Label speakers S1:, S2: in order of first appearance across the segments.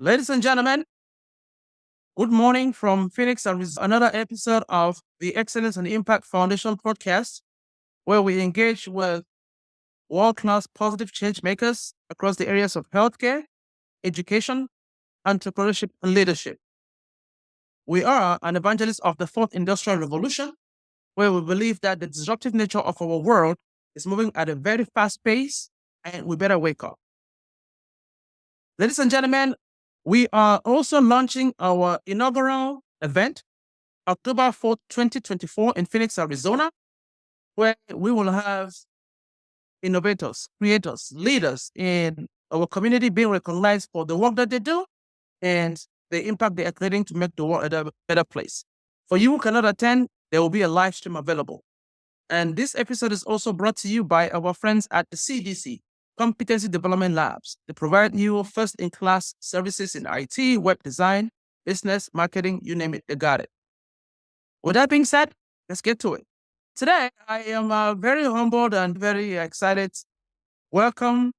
S1: Ladies and gentlemen, good morning from Phoenix, Arizona. Another episode of the Excellence and Impact Foundation podcast, where we engage with world-class positive change makers across the areas of healthcare, education, entrepreneurship, and leadership. We are an evangelist of the fourth industrial revolution, where we believe that the disruptive nature of our world is moving at a very fast pace, and we better wake up. Ladies and gentlemen, we are also launching our inaugural event, October 4th, 2024 in Phoenix, Arizona, where we will have innovators, creators, leaders in our community being recognized for the work that they do and the impact they are creating to make the world a better place. For you who cannot attend, there will be a live stream available. And this episode is also brought to you by our friends at the CDC, Competency Development Labs. They provide you first-in-class services in IT, web design, business, marketing, you name it, they got it. With that being said, let's get to it. Today, I am very humbled and very excited. Welcome,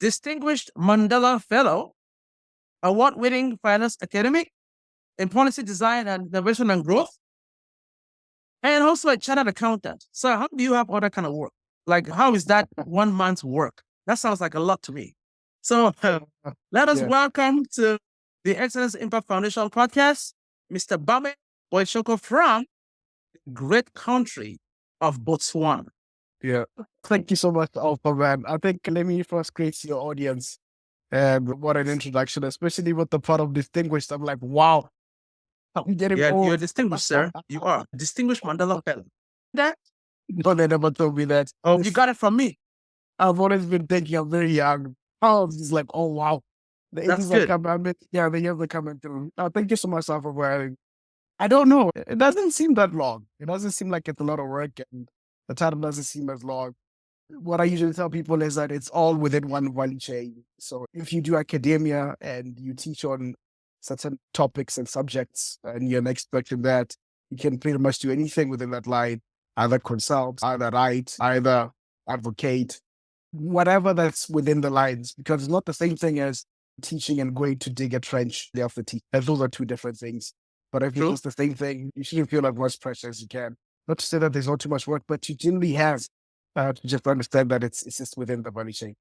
S1: distinguished Mandela Fellow, award-winning finance academic in policy design and innovation and growth, and also a chartered accountant. So how do you have all that kind of work? Like, how is that 1 month's work? That sounds like a lot to me. So let us welcome to the Excellence Impact Foundation podcast, Mr. Bame Boishoko from the great country of Botswana.
S2: Yeah. Thank you so much, Alpha Man. I think let me first greet your audience. What an introduction, especially with the part of distinguished. I'm like, wow. I'm getting
S1: Yeah,
S2: old.
S1: you're distinguished, sir. You are distinguished Mandela Fellow. That?
S2: No, they never told me that.
S1: Oh, you got it from me.
S2: I've always been thinking I'm very young. I was just like, oh wow. The
S1: That's
S2: 80s
S1: good.
S2: are coming. Yeah, the years are coming through. Thank you so much, Alpha Man. I don't know. It doesn't seem that long. It doesn't seem like it's a lot of work, and the title doesn't seem as long. What I usually tell people is that it's all within one value chain. So if you do academia and you teach on certain topics and subjects and you're an expert in that, you can pretty much do anything within that line, either consult, either write, either advocate, whatever that's within the lines, because it's not the same thing as teaching and going to dig a trench after teach. And those are two different things. But if
S1: True.
S2: it's the same thing, you shouldn't feel like much pressure as you can. Not to say that there's not too much work, but you generally have to just understand that it's just within the value chain.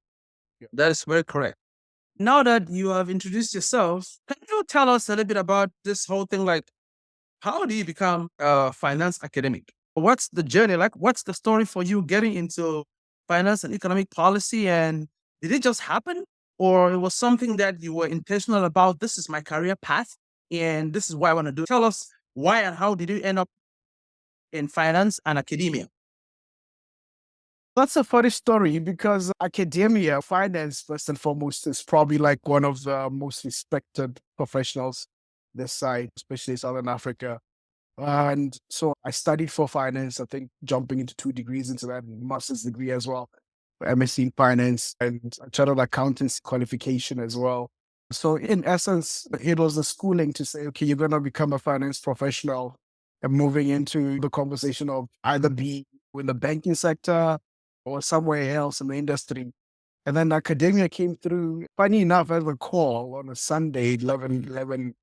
S1: That is very correct. Now that you have introduced yourself, can you tell us a little bit about this whole thing? Like, how do you become a finance academic? What's the journey like? What's the story for you getting into finance and economic policy? And did it just happen? Or it was something that you were intentional about? This is my career path, and this is what I want to do. Tell us why and how did you end up in finance and academia?
S2: That's a funny story because academia, finance, first and foremost, is probably like one of the most respected professionals this side, especially Southern Africa. And so I studied for finance, I think jumping into 2 degrees into that master's degree as well, MSc in finance and a chartered accountancy qualification as well. So in essence, it was the schooling to say, okay, you're going to become a finance professional and moving into the conversation of either being in the banking sector or somewhere else in the industry. And then academia came through, funny enough, as a call on a Sunday, 11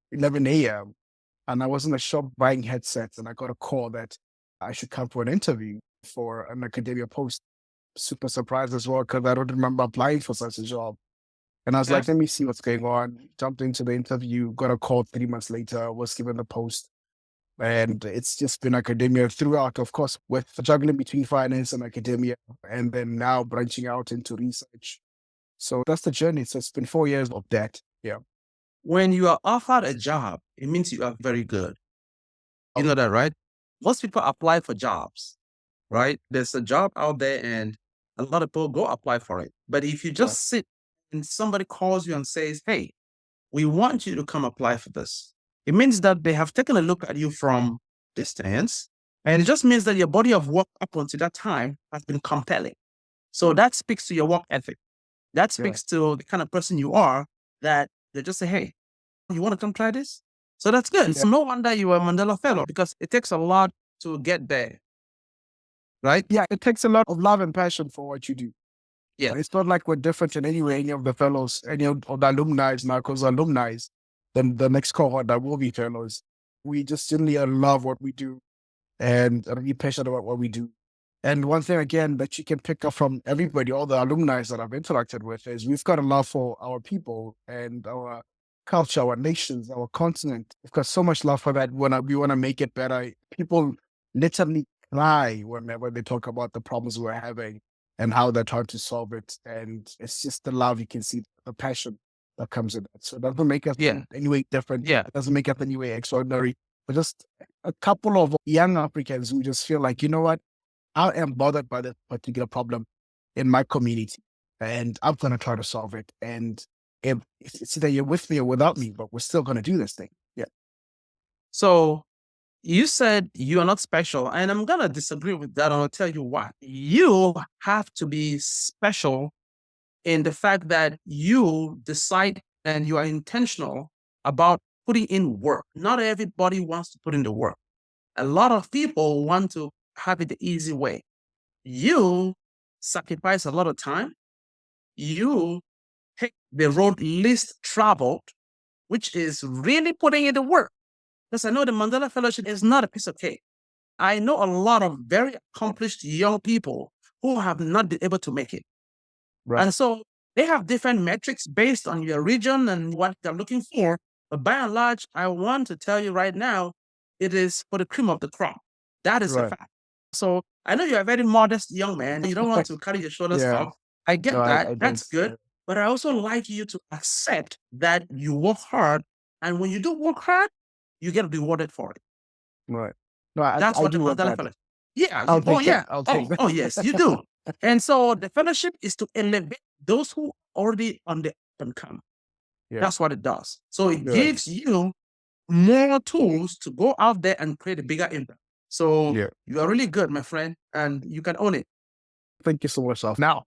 S2: a.m. And I was in a shop buying headsets and I got a call that I should come for an interview for an academia post. Super surprised as well because I don't remember applying for such a job. And I was like, let me see what's going on. Jumped into the interview, got a call 3 months later, was given the post. And it's just been academia throughout, of course, with juggling between finance and academia, and then now branching out into research. So that's the journey. So it's been 4 years of that. Yeah.
S1: When you are offered a job, it means you are very good. You know that, right? Most people apply for jobs, right? There's a job out there and a lot of people go apply for it. But if you just sit and somebody calls you and says, hey, we want you to come apply for this, it means that they have taken a look at you from distance. And it just means that your body of work up until that time has been compelling. So that speaks to your work ethic. That speaks to the kind of person you are, that they just say, hey, you want to come try this? So that's good.
S2: Yeah.
S1: So no wonder you are a Mandela Fellow, because it takes a lot to get there, right?
S2: Yeah, it takes a lot of love and passion for what you do.
S1: Yeah.
S2: It's not like we're different in any way, any of the fellows, any of the alumni, Marco's alumni, then the next cohort that will be fellows. We just genuinely love what we do and are really passionate about what we do. And one thing again that you can pick up from everybody, all the alumni that I've interacted with, is we've got a love for our people and our culture, our nations, our continent. We've got so much love for that. When we want to make it better, people literally cry whenever they talk about the problems we're having and how they're trying to solve it. And it's just the love you can see, the passion that comes in that. So it doesn't make us
S1: Yeah.
S2: in any way different.
S1: Yeah.
S2: It doesn't make us any way extraordinary. But just a couple of young Africans who just feel like, you know what, I am bothered by this particular problem in my community, and I'm going to try to solve it. And if it's either you're with me or without me, but we're still going to do this thing. Yeah.
S1: So you said you are not special, and I'm going to disagree with that. And I'll tell you why. You have to be special in the fact that you decide and you are intentional about putting in work. Not everybody wants to put in the work. A lot of people want to have it the easy way. You sacrifice a lot of time. You take the road least traveled, which is really putting in the work. Because I know the Mandela Fellowship is not a piece of cake. I know a lot of very accomplished young people who have not been able to make it.
S2: Right.
S1: And so they have different metrics based on your region and what they're looking for. But by and large, I want to tell you right now, it is for the cream of the crop. That is a
S2: Right.
S1: fact. So I know you're a very modest young man. You don't want to carry your shoulders
S2: Yeah.
S1: up. I get
S2: No,
S1: that.
S2: I
S1: That's
S2: don't.
S1: good. But I also like you to accept that you work hard. And when you do work hard, you get rewarded for it.
S2: Right. No,
S1: That's
S2: I
S1: what the
S2: do want
S1: Mandela
S2: that.
S1: Fellowship. Yeah.
S2: I'll
S1: Oh,
S2: take
S1: yeah.
S2: that. I'll take that.
S1: Oh, yes, you do. And so the fellowship is to elevate those who already on the up and come.
S2: Yeah.
S1: That's what it does. So it
S2: Right.
S1: gives you more tools to go out there and create a bigger impact. So
S2: Yeah.
S1: you are really good, my friend, and you can own it.
S2: Thank you so much, Saf. Now,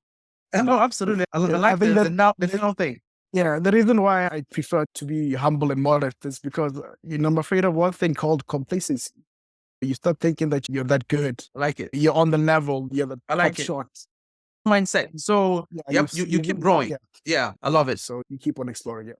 S1: No, absolutely. I
S2: Yeah, I
S1: like
S2: think
S1: the now thing.
S2: yeah, the reason why I prefer to be humble and modest is because, I'm afraid of one thing called complacency. You start thinking that you're that good.
S1: I like it.
S2: You're on the level. You're the
S1: I
S2: top
S1: like it.
S2: shot.
S1: Mindset. So
S2: Yeah,
S1: yep, you keep growing.
S2: Yeah.
S1: Yeah, I love it.
S2: So you keep on exploring it.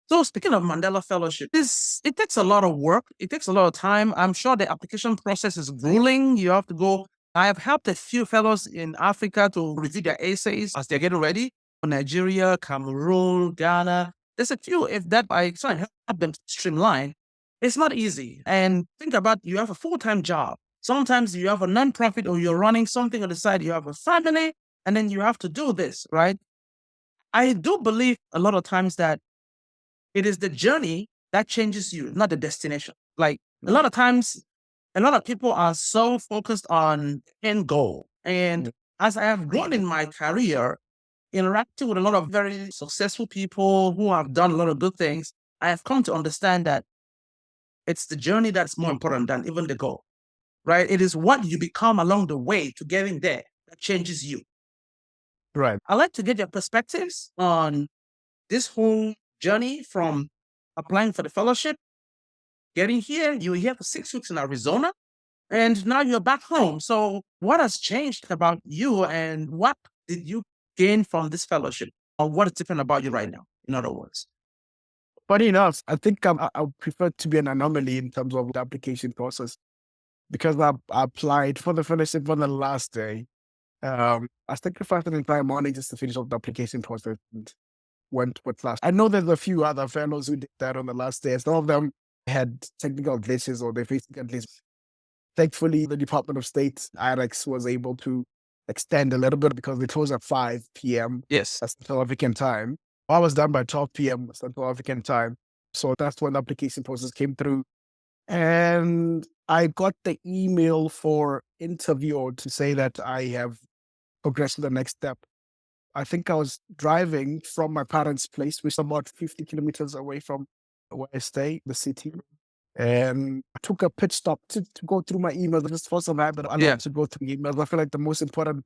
S1: So speaking of Mandela Fellowship, it takes a lot of work. It takes a lot of time. I'm sure the application process is grueling. You have to go. I have helped a few fellows in Africa to review their essays as they're getting ready. Nigeria, Cameroon, Ghana. There's a few. If that I try and help them streamline, it's not easy. And think about you have a full-time job. Sometimes you have a nonprofit or you're running something on the side. You have a family, and then you have to do this, right? I do believe a lot of times that it is the journey that changes you, not the destination. Like a lot of times, a lot of people are so focused on end goal. And as I have grown in my career, interacting with a lot of very successful people who have done a lot of good things, I have come to understand that it's the journey that's more important than even the goal, right? It is what you become along the way to getting there that changes you.
S2: Right.
S1: I'd like to get your perspectives on this whole journey from applying for the fellowship, getting here. You were here for 6 weeks in Arizona, and now you're back home. So, what has changed about you, and what did you gain from this fellowship? Or what is different about you right now, in other words?
S2: Funny enough, I think I would prefer to be an anomaly in terms of the application process because I applied for the fellowship on the last day. I sacrificed an entire morning just to finish off the application process and went with class. I know there's a few other fellows who did that on the last day. Some of them had technical glitches or they faced glitches. Thankfully, the Department of State, IRX, was able to extend a little bit because they closed at 5 p.m.
S1: Yes.
S2: Central African time. I was done by 12 p.m. Central African time. So that's when the application process came through. And I got the email for interview to say that I have progressed to the next step. I think I was driving from my parents' place, which is about 50 kilometers away from where I stay, the city. And I took a pit stop to go through my emails just for some habit. I love to go through emails. I feel like the most important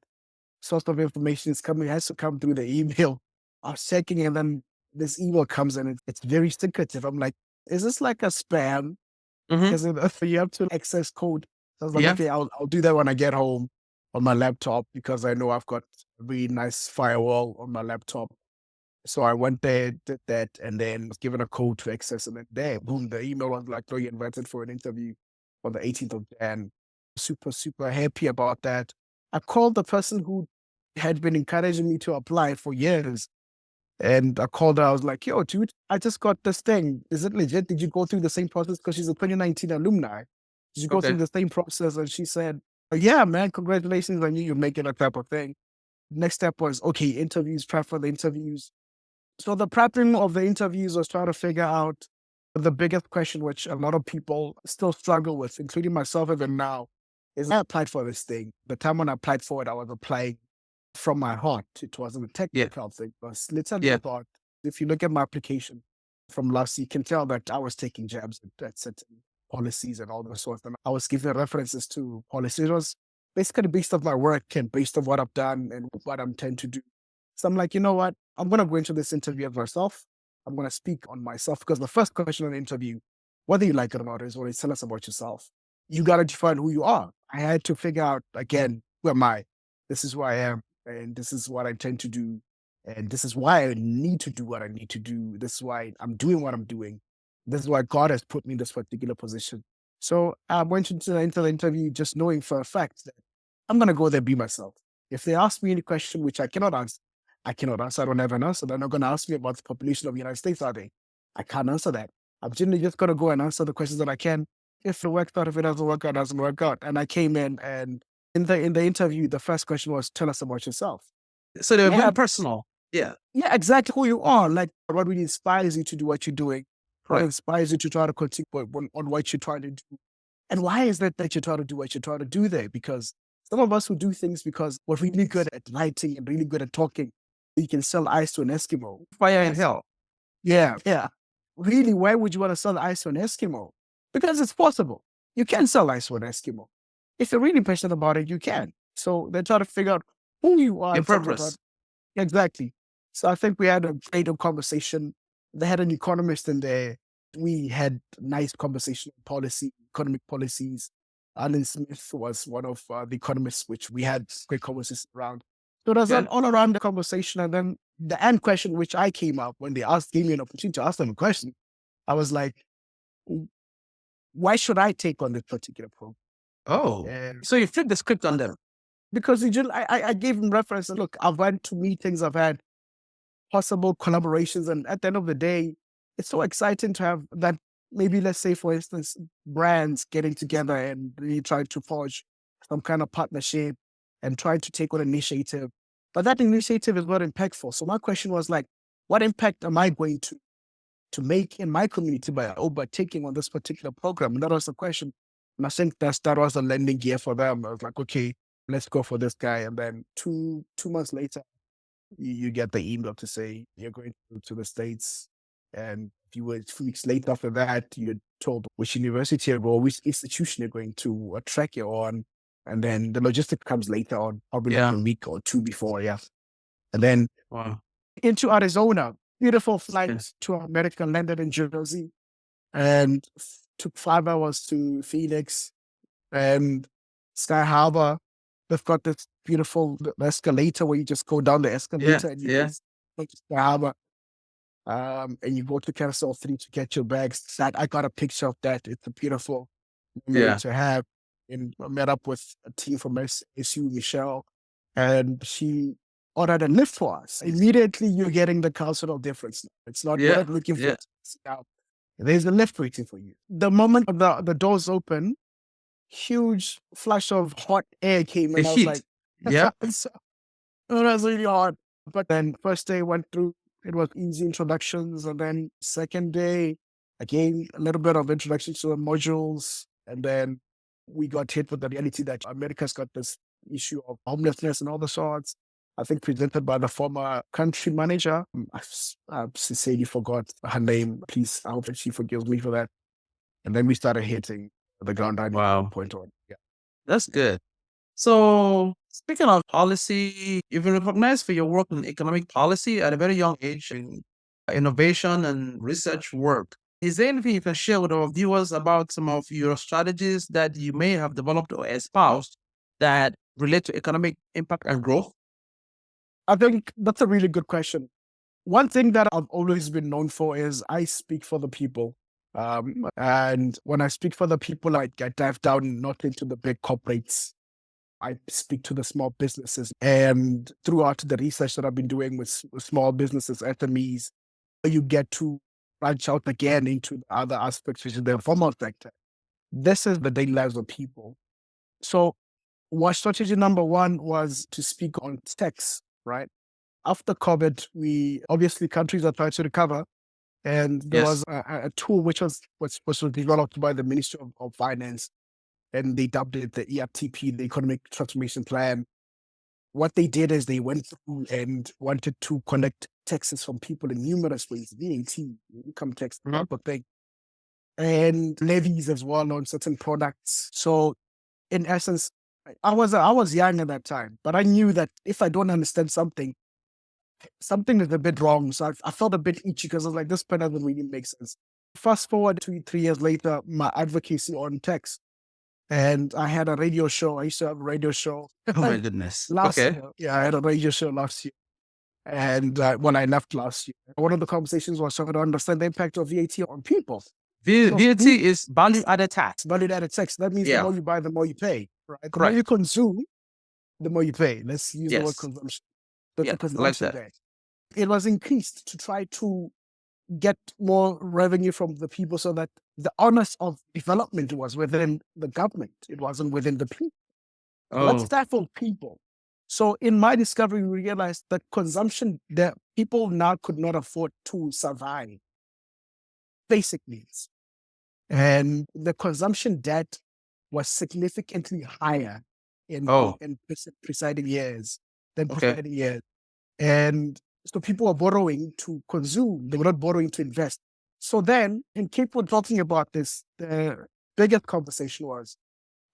S2: source of information has to come through the email. I was checking and then this email comes and it's very secretive. I'm like, is this like a spam?
S1: Mm-hmm.
S2: Because you have to access code. So I was like,
S1: Yeah.
S2: okay, I'll do that when I get home. on my laptop because I know I've got a really nice firewall on my laptop. So I went there, did that, and then was given a code to access. And then there, boom, the email was like, "No, you're invited for an interview on the 18th of Jan." Super, super happy about that. I called the person who had been encouraging me to apply for years. And I called her. I was like, "Yo, dude, I just got this thing. Is it legit? Did you go through the same process?" Because she's a 2019 alumni. Did you go through
S1: Okay.
S2: the same process? And she said, "Yeah, man, congratulations. I knew you're making that type of thing." Next step was, okay, interviews, prep for the interviews. So the prepping of the interviews was trying to figure out the biggest question, which a lot of people still struggle with, including myself even now, is I applied for this thing. The time when I applied for it, I was applying from my heart. It wasn't a
S1: Yeah.
S2: technical thing. It was literally
S1: Yeah.
S2: about, if you look at my application from last, you can tell that I was taking jabs at certain policies and all those sorts. And I was giving references to policies. It was basically based on my work and based on what I've done and what I intend to do. So I'm like, you know what? I'm going to go into this interview as myself. I'm going to speak on myself because the first question on the interview, whether you like it or not, is always tell us about yourself. You got to define who you are. I had to figure out, again, who am I? This is who I am, and this is what I intend to do. And this is why I need to do what I need to do. This is why I'm doing what I'm doing. This is why God has put me in this particular position. So I went into the interview just knowing for a fact that I'm going to go there, be myself. If they ask me any question which I cannot answer, I cannot answer. I don't have an answer. They're not going to ask me about the population of the United States, are they? I can't answer that. I'm generally just going to go and answer the questions that I can. If it works out, if it doesn't work out, it doesn't work out. And I came in, and in the interview, the first question was, "Tell us about yourself."
S1: So they were
S2: Yeah,
S1: very personal. Yeah.
S2: yeah, exactly who you are. Like, what really inspires you to do what you're doing? What
S1: Correct.
S2: inspires you to try to continue on what you're trying to do? And why is that you're trying to do what you're trying to do there? Because some of us who do things because we're really good at writing and really good at talking, you can sell ice to an Eskimo.
S1: Fire in
S2: Yes.
S1: hell.
S2: Yeah, yeah. Really, why would you want to sell ice to an Eskimo? Because it's possible. You can sell ice to an Eskimo. If you're really passionate about it, you can. So they're trying to figure out who you are
S1: Your
S2: in terms of that.
S1: purpose.
S2: Exactly. So I think we had a great conversation. They had an economist in there. We had nice conversation on policy, economic policies. Alan Smith was one of the economists, which we had great conversations around. So there's an
S1: Good.
S2: all around the conversation. And then the end question, which I came up when they gave me an opportunity to ask them a question, I was like, why should I take on this particular program?
S1: Oh,
S2: And
S1: so you flipped the script on them.
S2: because I gave them reference. And look, I've went to meetings, I've had possible collaborations. And at the end of the day, it's so exciting to have that. Maybe let's say, for instance, brands getting together and really trying to forge some kind of partnership and trying to take on an initiative. But that initiative is not impactful. So my question was like, what impact am I going to make in my community by taking on this particular program? And that was the question. And I think that was the landing gear for them. I was like, okay, let's go for this guy. And then two months later, you get the email to say you're going to the States. And if you were 2 weeks later after that, you're told which university or which institution you're going to track you on. And then the logistic comes later on, probably like
S1: Yeah.
S2: a week or two before. Yeah. And then
S1: Wow.
S2: into Arizona, beautiful
S1: Yes.
S2: flights to America, landed in Jersey, and took 5 hours to Phoenix and Sky Harbor. They've got this beautiful escalator where you just go down the
S1: Yeah.
S2: escalator and you
S1: Yeah.
S2: just go to Sky Harbor. And you go to Carousel 3 to get your bags. That I got a picture of that. It's a beautiful memory
S1: Yeah.
S2: to have. And I met up with a team from SU, Michelle, and she ordered a lift for us. Immediately, you're getting the cultural difference. It's not, we're
S1: Yeah.
S2: not looking for
S1: Yeah.
S2: out. There's a lift waiting for you. The moment the doors open, huge flash of hot air came,
S1: The
S2: and I was like,
S1: heat. Yeah.
S2: it's, it was really hard. But then first day went through, it was easy introductions. And then second day, again, a little bit of introduction to the modules. And then we got hit with the reality that America's got this issue of homelessness and all the sorts. I think presented by the former country manager. I've sincerely forgot her name. Please, I hope that she forgives me for that. And then we started hitting the ground running from
S1: Wow.
S2: that point on. Yeah.
S1: That's good. So, speaking of policy, you've been recognized for your work in economic policy at a very young age in innovation and research work. Is there anything you can share with our viewers about some of your strategies that you may have developed or espoused that relate to economic impact and growth?
S2: I think that's a really good question. One thing that I've always been known for is I speak for the people. And when I speak for the people, I dive down not into the big corporates. I speak to the small businesses. And throughout the research that I've been doing with small businesses, SMEs, you get to branch out again into the other aspects, which is the informal sector. This is the daily lives of people. So, what strategy number one was to speak on tax, right? After COVID, we obviously countries are trying to recover. And there
S1: Yes.
S2: was a tool which was developed by the Ministry of Finance, and they dubbed it the ERTP, the Economic Transformation Plan. What they did is they went through and wanted to collect taxes from people in numerous ways, VAT, income tax,
S1: Mhm.
S2: type of thing, and levies as well on certain products. So in essence, I was young at that time, but I knew that if I don't understand something is a bit wrong. So I felt a bit itchy because I was like, this pen doesn't really make sense. Fast forward 2, 3 years later, my advocacy on text. And I had a radio show. I used to have a radio show
S1: Oh my goodness.
S2: last
S1: Okay.
S2: year. Yeah, I had a radio show last year. And when I left last year, one of the conversations was trying to understand the impact of VAT on people. So
S1: VAT is value added tax.
S2: value added tax. That means the
S1: Yeah.
S2: more you buy, the more you pay. Right? The more
S1: Correct.
S2: you consume, the more you pay. Let's use the word
S1: Yes.
S2: consumption.
S1: Yeah.
S2: The
S1: Like
S2: consumption
S1: that.
S2: there. It was increased to try to get more revenue from the people so that the onus of development was within the government. It wasn't within the people. Let's
S1: Oh.
S2: tackle people. So in my discovery, we realized that consumption, that people now could not afford to survive basic needs. And the consumption debt was significantly higher
S1: Oh.
S2: in preceding years than
S1: Okay.
S2: preceding years. And so people were borrowing to consume, they were not borrowing to invest. So then, in keep on talking about this, the biggest conversation was,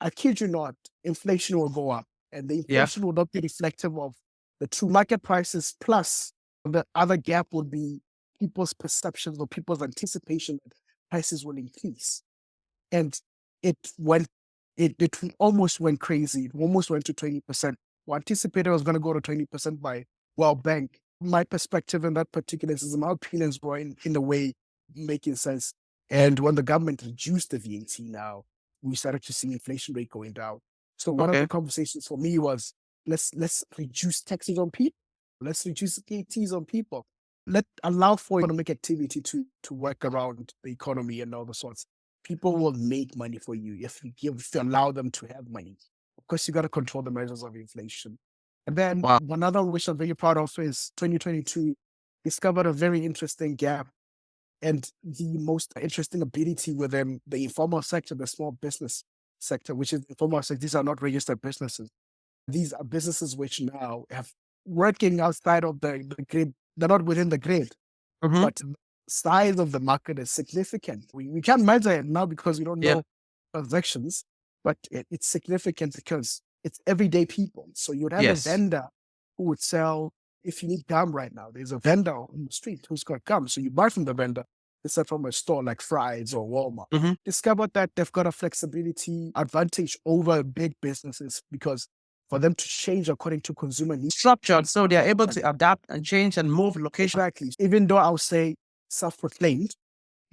S2: I kid you not, inflation will go up. And the
S1: Yeah.
S2: inflation will not be reflective of the true market prices, plus the other gap would be people's perceptions or people's anticipation that prices will increase. And it went, it almost went crazy. It almost went to 20%. We anticipated it was going to go to 20% by World Bank. My perspective in that particular instance, my opinions were in a way making sense. And when the government reduced the VAT now, we started to see inflation rate going down. So one of the
S1: Okay.
S2: conversations for me was, let's reduce taxes on people. Let's reduce VATs on people. Let allow for economic activity to work around the economy and all the sorts. People will make money for you if you allow them to have money. Of course, you got to control the measures of inflation. And then
S1: Wow.
S2: another which I'm very proud of is 2022 discovered a very interesting gap and the most interesting ability within the informal sector, the small business sector, which is informal sector. These are not registered businesses. These are businesses which now have working outside of the grid. They're not within the grid,
S1: Mm-hmm.
S2: but the size of the market is significant. We can't measure it now because we don't
S1: Yeah.
S2: know transactions, but it's significant because it's everyday people. So you'd have
S1: Yes.
S2: a vendor who would sell, if you need gum right now, there's a vendor on the street who's got gum. So you buy from the vendor instead from a store like Fry's or Walmart.
S1: Mm-hmm.
S2: Discovered that they've got a flexibility advantage over big businesses because for them to change according to consumer needs.
S1: Structured so they are able to adapt and change and move location.
S2: Exactly. Even though I would say self-proclaimed,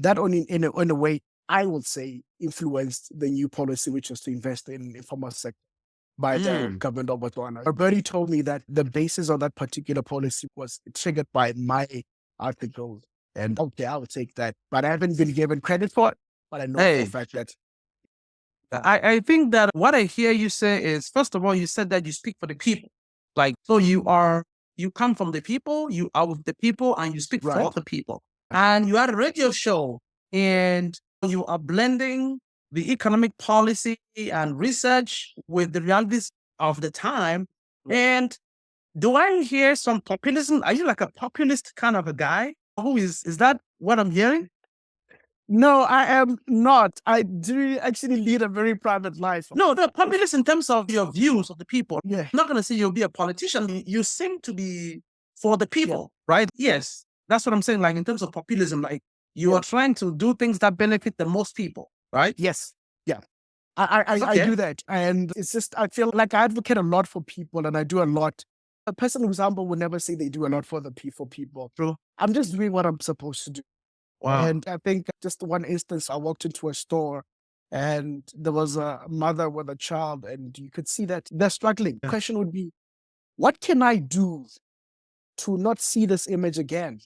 S2: that only in a way I would say influenced the new policy, which was to invest in informal sector by the government of Botswana. Bertie told me that the basis of that particular policy was triggered by my article. And okay, I would take that. But I haven't been given credit for it. But I know for a fact that
S1: I think that what I hear you say is, first of all, you said that you speak for the people. Like, so you come from the people, you are with the people, and you speak for
S2: Right.
S1: the people. And you had a radio show, and you are blending the economic policy and research with the realities of the time. And do I hear some populism? Are you like a populist kind of a guy? Is that what I'm hearing?
S2: no, I am not. I do actually lead a very private life.
S1: No, the populist in terms of your views of the people.
S2: Yeah.
S1: I'm not going to say you'll be a politician. You seem to be for the people, right? Yes. That's what I'm saying. Like in terms of populism, like you are trying to do things that benefit the most people, right?
S2: Yes. Yeah. I do that. And it's just, I feel like I advocate a lot for people and I do a lot. A person, for example, would never say they do a lot for for people.
S1: True.
S2: I'm just doing what I'm supposed to do.
S1: Wow.
S2: And I think just one instance, I walked into a store and there was a mother with a child and you could see that they're struggling. The
S1: Yeah.
S2: question would be, what can I do to not see this image again?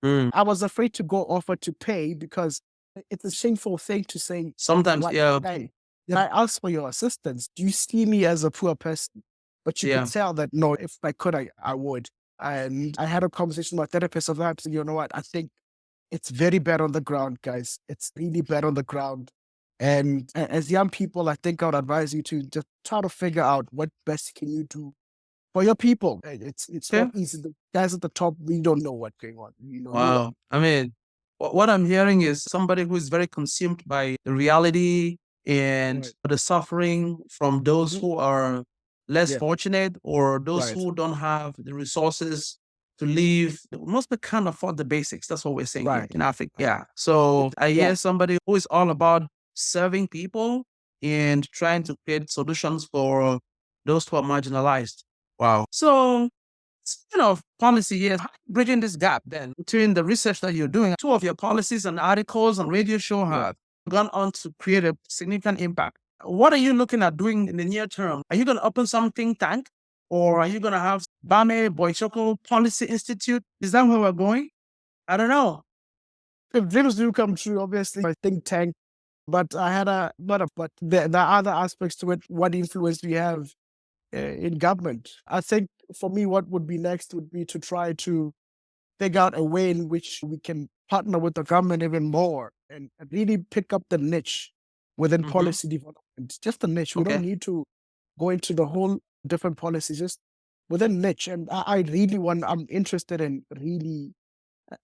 S1: Mm.
S2: I was afraid to go offer to pay because it's a shameful thing to say,
S1: Sometimes,
S2: what
S1: yeah,
S2: did I ask for your assistance? Do you see me as a poor person? But you
S1: yeah,
S2: could tell that, no, if I could, I would. And I had a conversation with my therapist of that. You know what? I think it's very bad on the ground, guys. It's really bad on the ground. And as young people, I think I would advise you to just try to figure out what best can you do for your people. It's
S1: okay.
S2: not easy. The guys at the top, we don't know what's going on. You know, you
S1: Wow. I mean, what I'm hearing is somebody who is very consumed by the reality and
S2: right.
S1: the suffering from those
S2: Mhm.
S1: who are less
S2: Yeah,
S1: fortunate or those
S2: right,
S1: who don't have the resources to live. Most people can't afford the basics. That's what we're saying here
S2: right.
S1: in Africa. Yeah. So I
S2: Yeah.
S1: hear somebody who is all about serving people and trying to create solutions for those who are marginalized. Wow. So policy here, how are you bridging this gap then between the research that you're doing? Two of your policies and articles and radio show
S2: Yeah.
S1: have gone on to create a significant impact. What are you looking at doing in the near term? Are you going to open some think tank or are you going to have Bame Boishoko Policy Institute? Is that where we're going? I don't know.
S2: If dreams do come true, obviously, my think tank, but I had a lot of, but there are other aspects to it. What influence do you have in government? I think for me, what would be next would be to try to figure out a way in which we can partner with the government even more and really pick up the niche within
S1: Hmm.
S2: policy development. Just the niche. We don't
S1: Okay.
S2: need to go into the whole different policies, just within niche. And I really I'm interested in really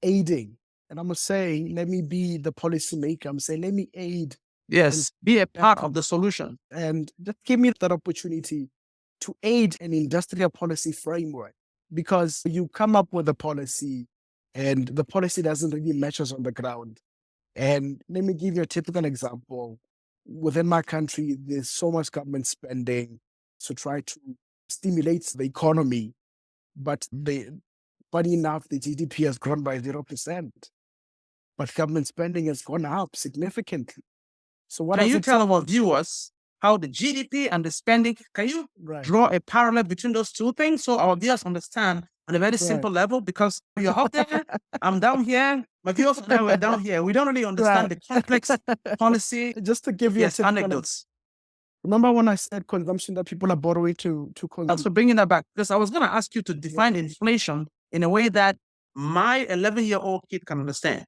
S2: aiding. And I'm saying, let me be the policymaker. I'm saying, let me aid in
S1: Yes. Be a
S2: that
S1: part of the solution.
S2: and just give me that opportunity to aid an industrial policy framework because you come up with a policy and the policy doesn't really match us on the ground. And let me give you a typical example. Within my country, there's so much government spending to try to stimulate the economy, but funny enough, the GDP has grown by 0%, but government spending has gone up significantly. So what
S1: Can
S2: does
S1: you
S2: it
S1: tell
S2: tell?
S1: our viewers how the GDP and the spending, can you
S2: Right,
S1: draw a parallel between those two things so our viewers understand on a very
S2: right,
S1: simple level? Because you're up there, I'm down here, my viewers and I were down here. We don't really understand
S2: right.
S1: the complex policy.
S2: Just to give you a
S1: Yes,
S2: typical,
S1: anecdotes.
S2: remember when I said consumption that people are borrowing to
S1: So
S2: consume?
S1: bringing that back, because I was going to ask you to
S2: Yeah,
S1: define inflation in a way that my 11-year-old kid can understand.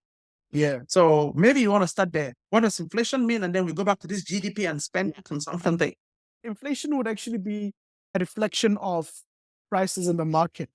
S2: yeah.
S1: So maybe you want to start there. What does inflation mean? And then we go back to this GDP and spend consumption thing.
S2: Inflation would actually be a reflection of prices in the market.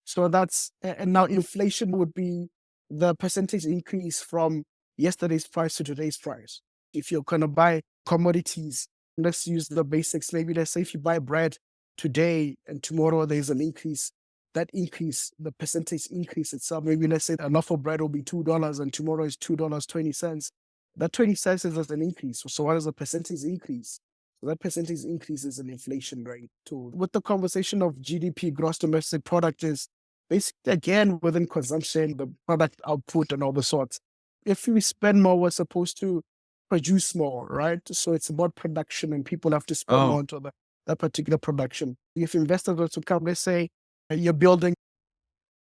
S2: So that's, and now inflation would be the percentage increase from yesterday's price to today's price. If you're going to buy commodities, let's use the basics. Maybe let's say if you buy bread today and tomorrow there's an increase, that increase, the percentage increase itself, maybe let's say a loaf of bread will be $2 and tomorrow is $2.20. That 20 cents is an increase. So what is the percentage increase? So that percentage increase is an inflation rate too. With the conversation of GDP, gross domestic product, is basically again within consumption, the product output and all the sorts. If we spend more, we're supposed to produce more, right? So it's about production and people have to spend more
S1: Oh,
S2: into that particular production. If investors were to come, let's say you're building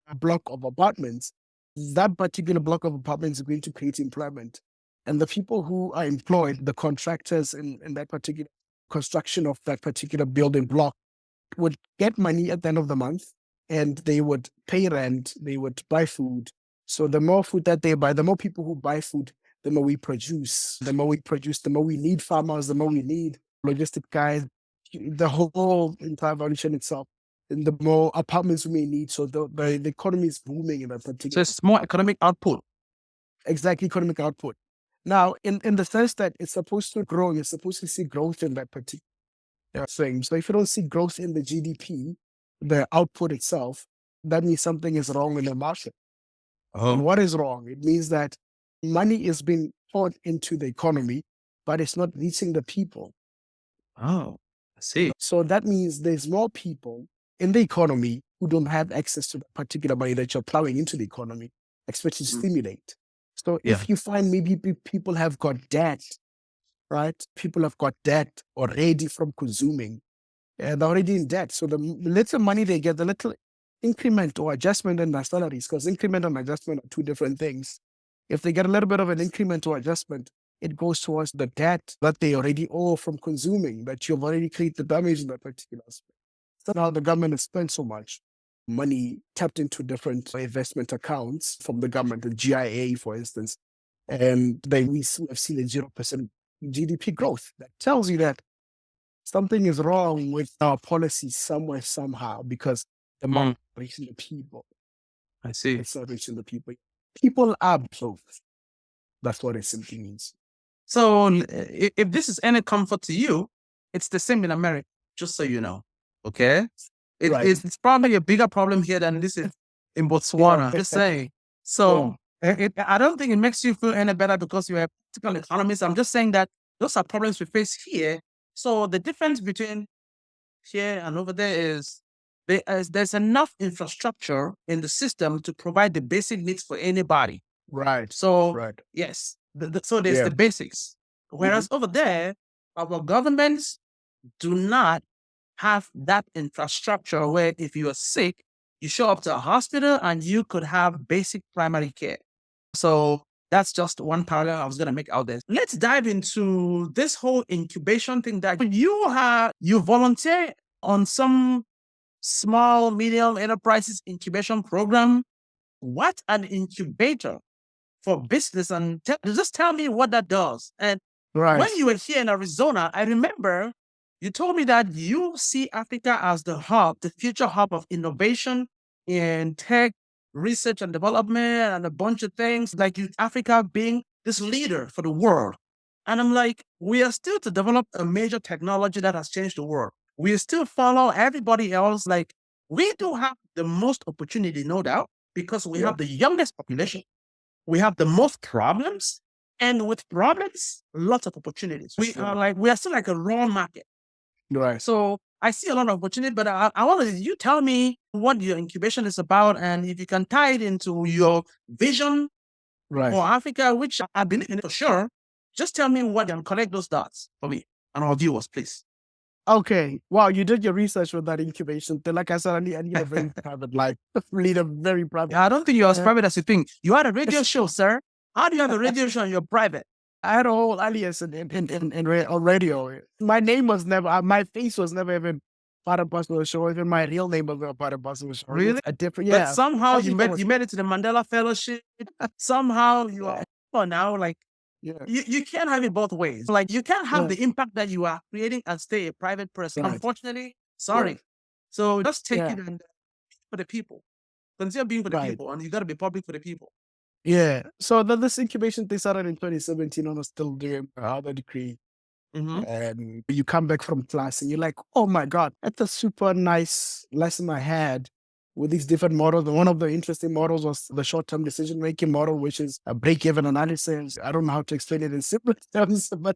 S2: a block of apartments, that particular block of apartments is going to create employment. And the people who are employed, the contractors in that particular construction of that particular building block, would get money at the end of the month and they would pay rent, they would buy food. So the more food that they buy, the more people who buy food, the more we produce. The more we produce, the more we need farmers, the more we need logistic guys, the whole entire value chain itself. And the more apartments we may need. So the economy is booming in that
S1: so
S2: particular,
S1: it's more economic output.
S2: exactly, economic output. Now, in the sense that it's supposed to grow, you're supposed to see growth in that particular thing. So if you don't see growth in the GDP, the output itself, that means something is wrong in the market. And
S1: Oh,
S2: what is wrong? It means that money is being poured into the economy, but it's not reaching the people.
S1: Oh, I see.
S2: So that means there's more people in the economy who don't have access to the particular money that you're plowing into the economy, expect to
S1: Mm,
S2: stimulate. So
S1: yeah.
S2: if you find maybe people have got debt, right? People have got debt already from consuming, and they're already in debt. So the little money they get, the little increment or adjustment in their salaries, because increment and adjustment are two different things. If they get a little bit of an increment or adjustment, it goes towards the debt that they already owe from consuming, that you've already created damage in that particular aspect. So now the government has spent so much money tapped into different investment accounts from the government, the GIA, for instance, and we have seen a 0% GDP growth. That tells you that something is wrong with our policy somewhere, somehow, because the money
S1: Mm,
S2: is reaching the people.
S1: I see.
S2: It's not reaching the people. People are broke. That's what it simply means.
S1: So if this is any comfort to you, it's the same in America, just so you know. Okay?
S2: Right.
S1: It's probably a bigger problem here than this is in
S2: Yeah.
S1: Botswana. Just saying. So
S2: Yeah.
S1: I don't think it makes you feel any better because you're a political economist. I'm just saying that those are problems we face here. So the difference between here and over there is there's enough infrastructure in the system to provide the basic needs for anybody.
S2: Right.
S1: So
S2: Right.
S1: yes, so there's
S2: Yeah.
S1: the basics. Whereas over there, our governments do not have that infrastructure where if you are sick, you show up to a hospital and you could have basic primary care. So that's just one parallel I was going to make out there. Let's dive into this whole incubation thing that you volunteer on some small, medium enterprises incubation program. What an incubator for business, and just tell me what that does. And
S2: Right.
S1: when you were here in Arizona, I remember you told me that you see Africa as the hub, the future hub of innovation in tech, research and development, and a bunch of things, like Africa being this leader for the world. And I'm like, we are still to develop a major technology that has changed the world. We still follow everybody else. Like, we do have the most opportunity, no doubt, because we have the youngest population, we have the most problems, and with problems, lots of opportunities. We are still like a raw market.
S2: Right.
S1: So I see a lot of opportunity, but I want you tell me what your incubation is about, and if you can tie it into your vision
S2: Right.
S1: for Africa, which I believe in for sure. Just tell me what and connect those dots for me and our viewers, please.
S2: Okay. Wow, you did your research with that incubation thing. Like I said, I need a very private life. Lead a very private.
S1: I don't think you're as
S2: Uh,
S1: private as you think. You had a radio show, sir. How do you have a radio show and you're private?
S2: I had a whole alias on radio. My name was never, my face was never even part of the show. Even my real name was never part of the show.
S1: Really?
S2: A different,
S1: But
S2: yeah.
S1: somehow
S2: Some people
S1: you made it to the Mandela Fellowship. Somehow you are now like
S2: yeah.
S1: you can't have it both ways. Like you can't have
S2: Yeah.
S1: the impact that you are creating and stay a private person.
S2: Right.
S1: Unfortunately, sorry. So just take
S2: Yeah.
S1: it and for the people. Consider being for the
S2: Right.
S1: people, and you got to be public for the people.
S2: Yeah. So this incubation thing started in 2017. I was still doing other degree.
S1: Mm-hmm.
S2: And you come back from class and you're like, oh my God, that's a super nice lesson I had with these different models. And one of the interesting models was the short-term decision-making model, which is a break-even analysis. I don't know how to explain it in simple terms, but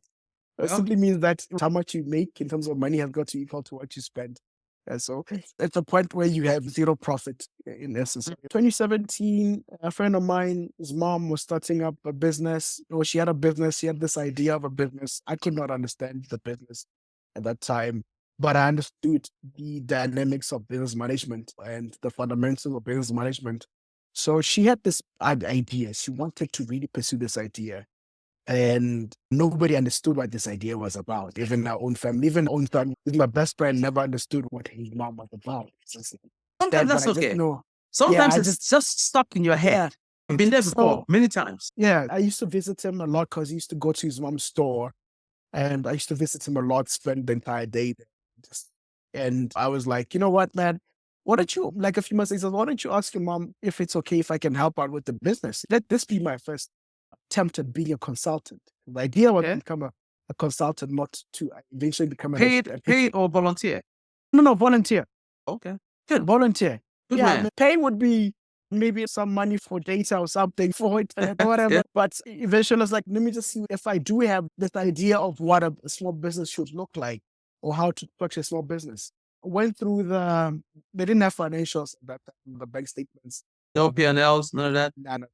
S2: it simply means that how much you make in terms of money has got to equal to what you spend. And so it's a point where you have zero profit in essence. 2017, a friend of mine, his mom was starting up a business, or she had a business. She had this idea of a business. I could not understand the business at that time, but I understood the dynamics of business management and the fundamentals of business management. So she had this idea. She wanted to really pursue this idea. And nobody understood what this idea was about. Even our own family, even my best friend never understood what his mom was about.
S1: Sometimes that's okay. Sometimes it's just stuck in your head.
S2: Yeah.
S1: I've been there before, many times.
S2: Yeah, I used to visit him a lot because he used to go to his mom's store, and I used to visit him a lot, spend the entire day there. And I was like, you know what, man? Why don't you, like a few months later, why don't you ask your mom if it's okay if I can help out with the business? Let this be my first attempt at being a consultant. The idea was to become a consultant, not to eventually become a
S1: paid or volunteer.
S2: No, volunteer.
S1: Okay,
S2: good, volunteer.
S1: Good man.
S2: Pay would be maybe some money for data or something for it, whatever. But eventually, I was like, let me just see if I do have this idea of what a small business should look like. or how to structure a small business. Went through they didn't have financials at that time, the bank statements.
S1: No P&Ls, none of that.
S2: None of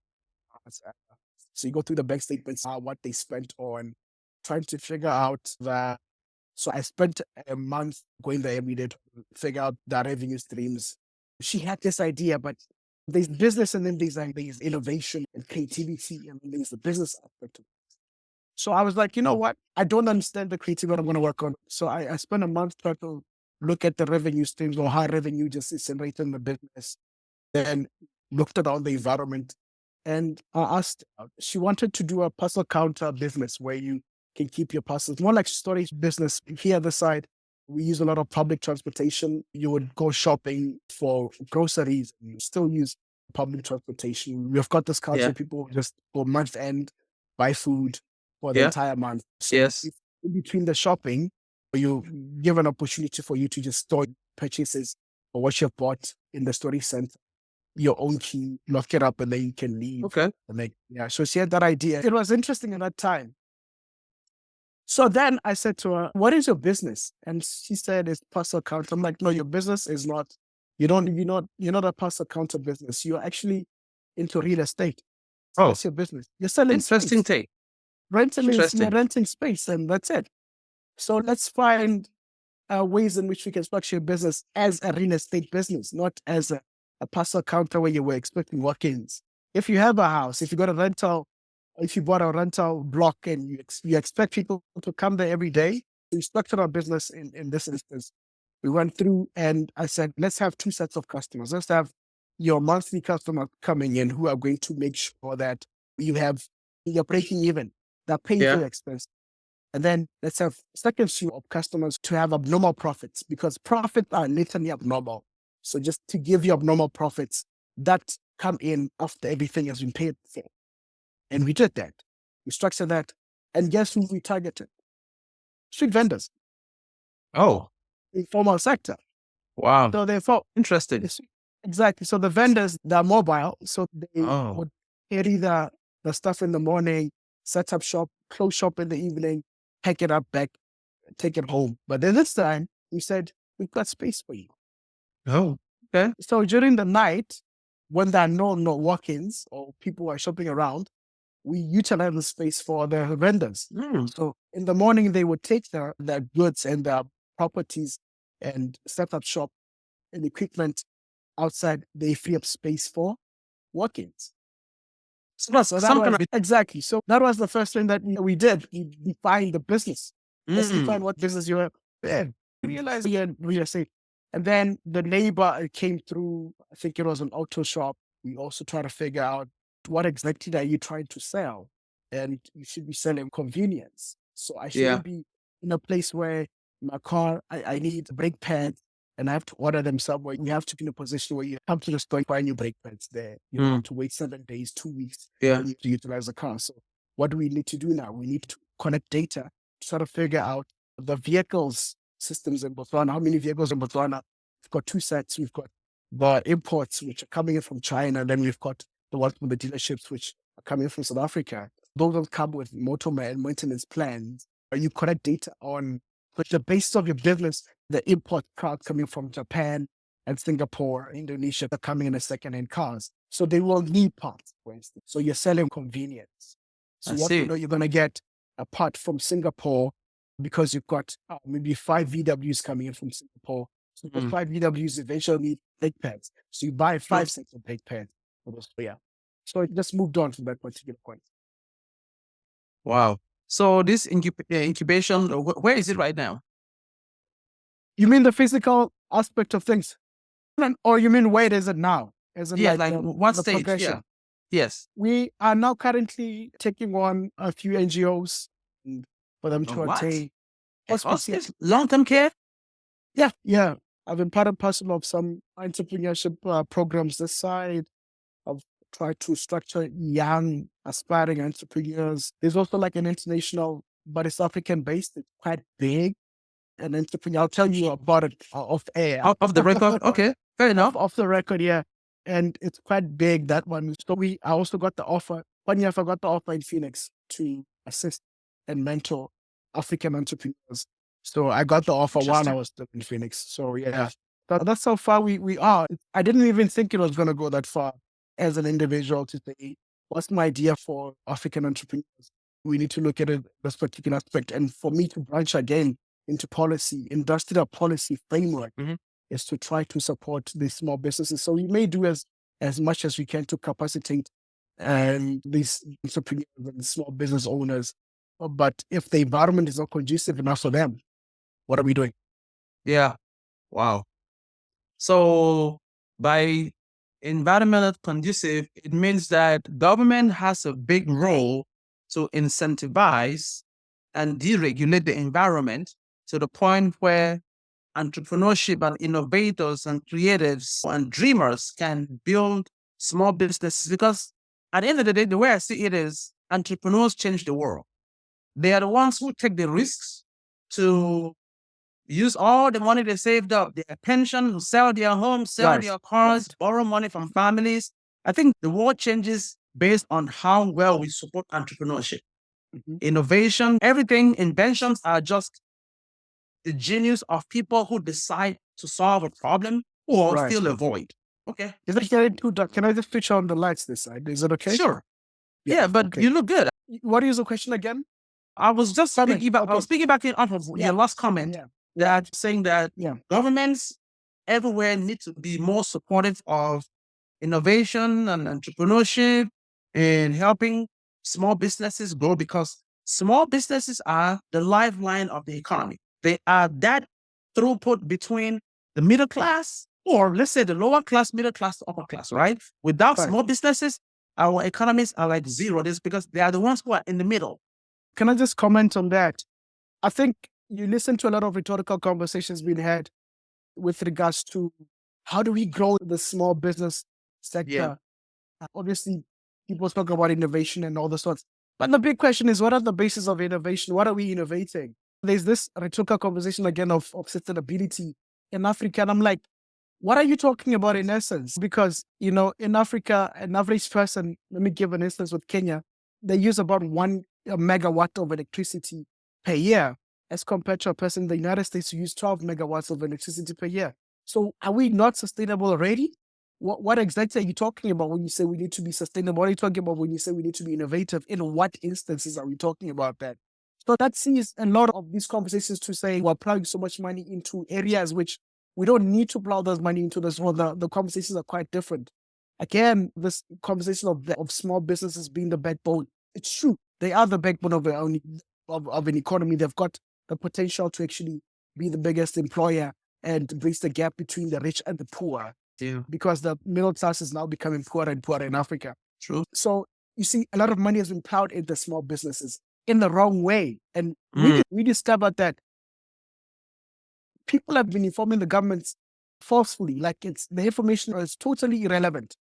S2: So you go through the bank statements, what they spent on trying to figure out that. So I spent a month going there every day to figure out the revenue streams. She had this idea, but there's business and then there's innovation and creativity and then there's the business aspect. So I was like, you know what? I don't understand the creativity I'm going to work on. So I spent a month trying to look at the revenue streams or how revenue just is generated in the business. Then looked at all the environment and I asked, she wanted to do a parcel counter business where you can keep your parcels, more like storage business. Here, the side, we use a lot of public transportation. You would go shopping for groceries and you still use public transportation. We've got this culture, people just go month end, buy food for the entire month. So
S1: Yes.
S2: in between the shopping, you give an opportunity for you to just store purchases or what you've bought in the storage center, your own key, lock it up, and then you can leave.
S1: Okay.
S2: And so she had that idea. It was interesting at that time. So then I said to her, what is your business? And she said, it's parcel counter. I'm like, no, your business is not, you're not a parcel counter business. You're actually into real estate.
S1: Oh,
S2: that's your business. You're selling
S1: interesting
S2: space.
S1: take.
S2: You're renting space and that's it. So let's find ways in which we can structure your business as a real estate business, not as a parcel counter where you were expecting walk-ins. If you have a house, if you got a rental, if you bought a rental block and you expect people to come there every day, we structured our business in this instance. We went through and I said, let's have two sets of customers. Let's have your monthly customer coming in who are going to make sure that you're breaking even, they're paying for your expense. And then let's have second stream of customers to have abnormal profits because profits are literally abnormal. So just to give you abnormal profits that come in after everything has been paid for. And we did that. We structured that. And guess who we targeted? Street vendors.
S1: Oh,
S2: Informal sector.
S1: wow.
S2: So they thought,
S1: interesting.
S2: Exactly. So the vendors, they're mobile. So they would carry the stuff in the morning, set up shop, close shop in the evening, pack it up back, take it home. But then this time we said, we've got space for you.
S1: Oh, okay.
S2: So during the night, when there are no walk-ins or people are shopping around, we utilize the space for the vendors. So in the morning, they would take their goods and their properties and set up shop and equipment outside. They free up space for walk-ins. Exactly. So that was the first thing that we did. We defined the business. Let's define what business you have. Then realize you're in real estate. And then the neighbor came through, I think it was an auto shop. We also try to figure out what exactly are you trying to sell? And you should be selling convenience. So I shouldn't be in a place where my car, I need brake pads and I have to order them somewhere. You have to be in a position where you come to the store and find your brake pads there. You don't have to wait 7 days, 2 weeks to utilize the car. So what do we need to do now? We need to connect data to sort of figure out the vehicles systems in Botswana. How many vehicles in Botswana? We've got two sets. We've got the imports, which are coming in from China. And then we've got the ones from the dealerships, which are coming from South Africa. Those don't come with motorman maintenance plans. You collect data on the basis of your business, the import cars coming from Japan and Singapore, Indonesia, they're coming in as second-hand cars. So they will need parts, for instance. So you're selling convenience. So you're going to get a part from Singapore because you've got maybe 5 VWs coming in from Singapore. So those 5 VWs eventually need brake pads. So you buy 5 sets of brake pads. So it just moved on from that particular point.
S1: Wow. So this incubation, where is it right now?
S2: You mean the physical aspect of things? Or you mean where is it now? As in
S1: what stage? Yeah. Yes.
S2: We are now currently taking on a few NGOs for them to attain
S1: hospice, long-term care.
S2: Yeah. I've been part and parcel of some entrepreneurship programs this side. I've tried to structure young, aspiring entrepreneurs. There's also like an international, but it's African-based. It's quite big. An entrepreneur. I'll tell you about it off air.
S1: Off the record? Okay, fair enough.
S2: Off the record, yeah. And it's quite big, that one. So I also got the offer. 1 year I got the offer in Phoenix to assist and mentor African entrepreneurs So I got the offer while I
S1: Interesting.
S2: was still in Phoenix. So yeah, that's how far we are. I didn't even think it was going to go that far as an individual to say, what's my idea for African entrepreneurs? We need to look at it, this particular aspect. And for me to branch again into policy, industrial policy framework,
S1: Mhm.
S2: is to try to support these small businesses. So we may do as much as we can to capacitate and these entrepreneurs and small business owners. But if the environment is not conducive enough for them, what are we doing?
S1: Yeah. Wow. So by environmental conducive, it means that government has a big role to incentivize and deregulate the environment to the point where entrepreneurship and innovators and creatives and dreamers can build small businesses. Because at the end of the day, the way I see it is entrepreneurs change the world. They are the ones who take the risks to use all the money they saved up, their pension, sell their homes, sell
S2: Right.
S1: their cars, borrow money from families. I think the world changes based on how well we support entrepreneurship,
S2: Mhm.
S1: innovation, everything. Inventions are just the genius of people who decide to solve a problem or
S2: Right.
S1: fill a void. Okay,
S2: Is it, can I just switch on the lights this side? Is it okay?
S1: sure.
S2: Yeah.
S1: Yeah, but
S2: Okay.
S1: you look good.
S2: What is the question again?
S1: I was just
S2: Comment.
S1: speaking about, I
S2: Okay.
S1: was speaking back off of
S2: Yeah.
S1: your last comment
S2: Yeah.
S1: that saying that
S2: Yeah.
S1: governments everywhere need to be more supportive of innovation and entrepreneurship and helping small businesses grow, because small businesses are the lifeline of the economy. They are that throughput between the middle class, or let's say the lower class, middle class, to upper class, right? Without
S2: Right.
S1: small businesses, our economies are like zero. This because they are the ones who are in the middle.
S2: Can I just comment on that? I think you listen to a lot of rhetorical conversations being had with regards to how do we grow the small business
S1: Yeah.
S2: sector. Obviously, people talk about innovation and all the sorts. But the big question is, what are the basis of innovation? What are we innovating? There's this rhetorical conversation again of sustainability in Africa. And I'm like, what are you talking about in essence? Because, in Africa, an average person, let me give an instance with Kenya, they use about 1 megawatt of electricity per year, as compared to a person in the United States who use 12 megawatts of electricity per year. So are we not sustainable already? What exactly are you talking about when you say we need to be sustainable? What are you talking about when you say we need to be innovative? In what instances are we talking about that? So that sees a lot of these conversations to say we're plowing so much money into areas which we don't need to plow those money into this. Well, the conversations are quite different. Again, this conversation of small businesses being the backbone, it's true. They are the backbone of an economy. They've got the potential to actually be the biggest employer and bridge the gap between the rich and the poor,
S1: Yeah.
S2: because the middle class is now becoming poorer and poorer in Africa.
S1: True.
S2: So you see, a lot of money has been plowed into small businesses in the wrong way. And
S1: Mm.
S2: we discovered that people have been informing the governments forcefully, like the information is totally irrelevant.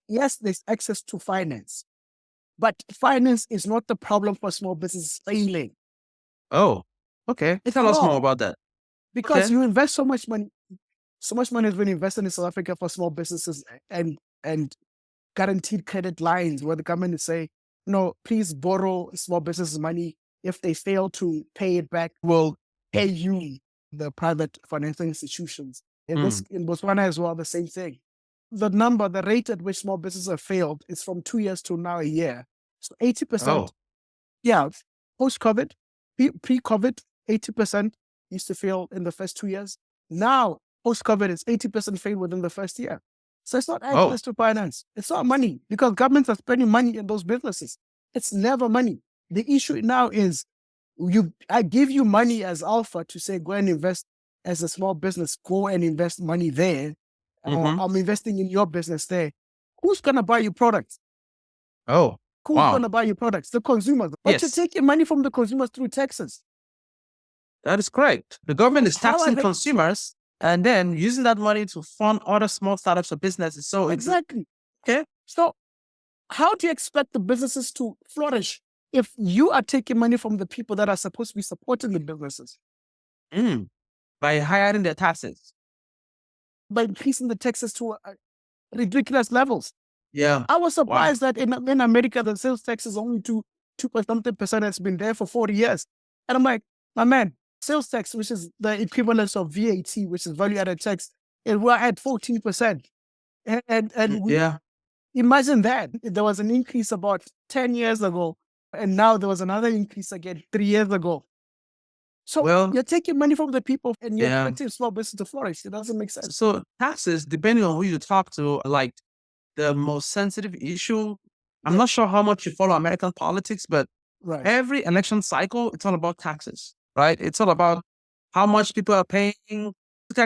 S2: Yes, there's access to finance, but finance is not the problem for small businesses failing.
S1: Oh, okay. Tell us more
S2: No,
S1: about that.
S2: because
S1: Okay.
S2: you invest so much money. So much money has been invested in South Africa for small businesses and guaranteed credit lines where the government is saying, no, please borrow small businesses money. If they fail to pay it back, we'll pay you, the private financial institutions.
S1: Mm.
S2: In Botswana as well, the same thing. The rate at which small businesses have failed is from 2 years to now a year. So 80%,
S1: Oh,
S2: yeah, post-COVID, pre-COVID, 80% used to fail in the first 2 years. Now, post-COVID, it's 80% fail within the first year. So it's not
S1: oh,
S2: access to finance. It's not money, because governments are spending money in those businesses. It's never money. The issue now is I give you money as alpha to say, go and invest as a small business, go and invest money there.
S1: mm-hmm.
S2: I'm investing in your business there. Who's going to buy your products?
S1: Oh,
S2: Who's going
S1: wow.
S2: to buy your products? The consumers. But you're
S1: Yes,
S2: taking money from the consumers through taxes.
S1: that is correct. The government is
S2: How are
S1: taxing
S2: they?
S1: consumers and then using that money to fund other small startups or businesses. So
S2: Exactly.
S1: okay.
S2: So how do you expect the businesses to flourish if you are taking money from the people that are supposed to be supporting the businesses
S1: Mm. By hiring their taxes.
S2: by increasing the taxes to ridiculous levels?
S1: Yeah.
S2: I was
S1: Wow.
S2: surprised that in America, the sales tax is only 2 point something percent. It's been there for 40 years. And I'm like, my man, sales tax, which is the equivalent of VAT, which is value added tax, and we're at 14%. And we
S1: Yeah.
S2: imagine that there was an increase about 10 years ago, and now there was another increase again 3 years ago. So
S1: Well,
S2: you're taking money from the people and you're
S1: yeah.
S2: expecting small business to flourish. It doesn't make sense.
S1: So taxes, depending on who you talk to, like the most sensitive issue. I'm
S2: Yeah,
S1: not sure how much you follow American politics, but
S2: right.
S1: every election cycle, it's all about taxes, right? It's all about how much people are paying.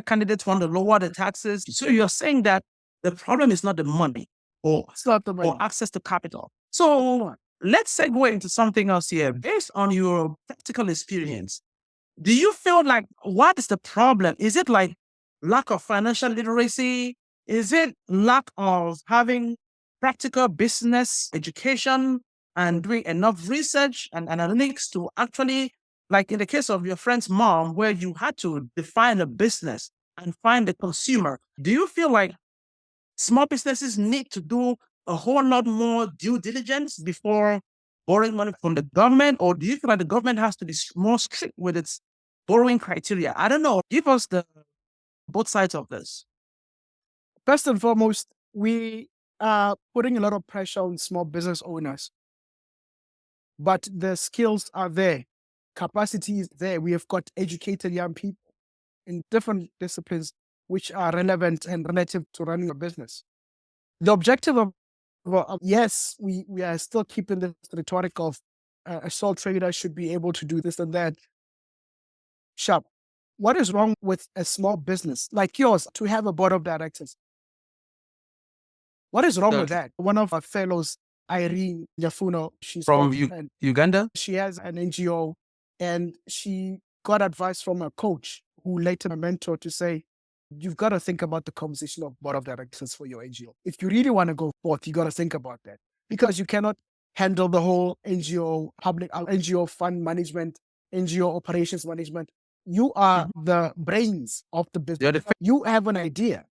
S1: Candidates want to lower the taxes. So you're saying that the problem is not the money or,
S2: It's not the money.
S1: or access to capital. So let's segue into something else here. Based on your practical experience, do you feel like what is the problem? Is it like lack of financial literacy? Is it lack of having practical business education and doing enough research and analytics to actually, like in the case of your friend's mom, where you had to define a business and find the consumer? Do you feel like small businesses need to do a whole lot more due diligence before borrowing money from the government? Or do you feel like the government has to be more strict with its borrowing criteria? I don't know. Give us the both sides of this.
S2: First and foremost, we are putting a lot of pressure on small business owners, but the skills are there. Capacity is there. We have got educated young people in different disciplines which are relevant and relative to running a business. The objective of, yes, we are still keeping the rhetoric of a sole trader should be able to do this and that. Sharp. What is wrong with a small business like yours to have a board of directors? What is wrong with that? One of our fellows, Irene Yafuno, she's
S1: From
S2: and
S1: Uganda?
S2: she has an NGO, and she got advice from a coach who later a mentor to say, you've got to think about the composition of board of directors for your NGO. If you really want to go forth, you got to think about that, because you cannot handle the whole NGO, public NGO fund management, NGO operations management. You are the brains of the business. You have an idea.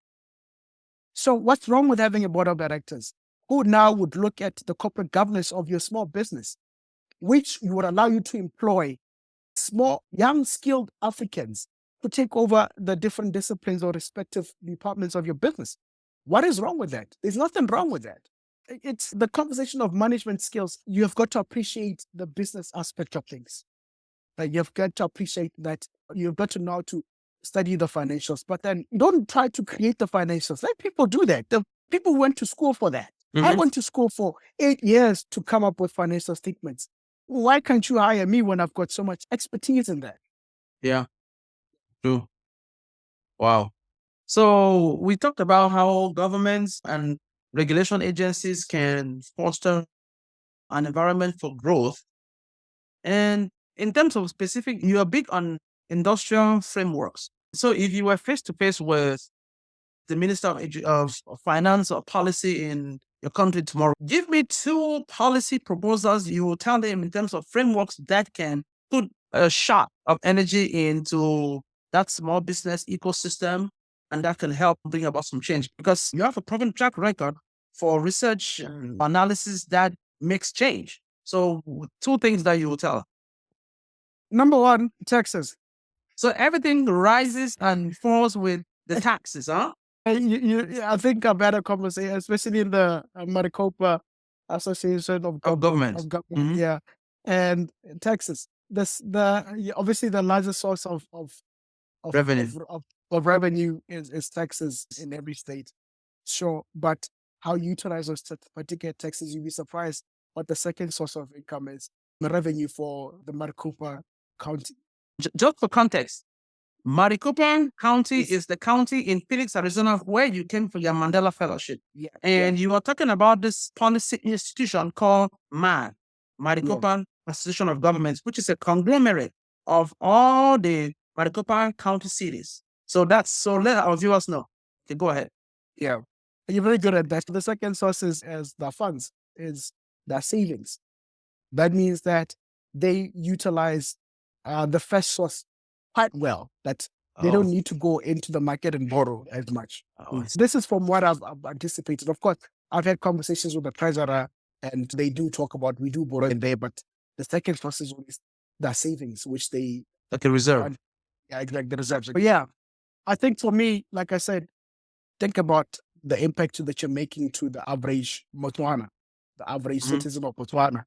S2: So what's wrong with having a board of directors who now would look at the corporate governance of your small business, which would allow you to employ small, young, skilled Africans to take over the different disciplines or respective departments of your business? What is wrong with that? There's nothing wrong with that. It's the conversation of management skills. You have got to appreciate the business aspect of things. Like, you've got to appreciate that. You've got to know how to study the financials, but then don't try to create the financials. Let people do that. The people went to school for that. I went to school for 8 years to come up with financial statements. Why can't you hire me when I've got so much expertise in that?
S1: Yeah, true. Wow. So we talked about how governments and regulation agencies can foster an environment for growth. And in terms of specific, you are big on industrial frameworks. So if you were face to face with the Minister of Finance or Policy in your country tomorrow, give me 2 policy proposals you will tell them in terms of frameworks that can put a shot of energy into that small business ecosystem and that can help bring about some change. Because you have a proven track record for research and analysis that makes change. So 2 things that you will tell.
S2: Number one, taxes.
S1: So everything rises and falls with the taxes, huh?
S2: I think I've had a conversation, especially in the Maricopa Association of
S1: Government.
S2: Of government, yeah, and taxes. Obviously the largest source of
S1: Revenue.
S2: of revenue is taxes in every state. Sure, but how you utilize those particular taxes, you'd be surprised what the second source of income is. The revenue for the Maricopa County.
S1: Just for context, Maricopa County is the county in Phoenix, Arizona, where you came for your Mandela Fellowship.
S2: Yeah,
S1: And you were talking about this policy institution called Maricopa Association of Governments, which is a conglomerate of all the Maricopa County cities. So let our viewers know. Okay, go ahead.
S2: Yeah, you're very good at that. The second source is the funds, is the savings. That means that they utilize the first source quite well, that they don't need to go into the market and borrow as much. This is from what I've anticipated. Of course, I've had conversations with the treasurer, and they do talk about we do borrow in there, but the second source is always the savings, which they
S1: Like a reserve.
S2: Yeah, like the reserves. But yeah, I think for me, like I said, think about the impact that you're making to the average Botswana, the average citizen of Botswana,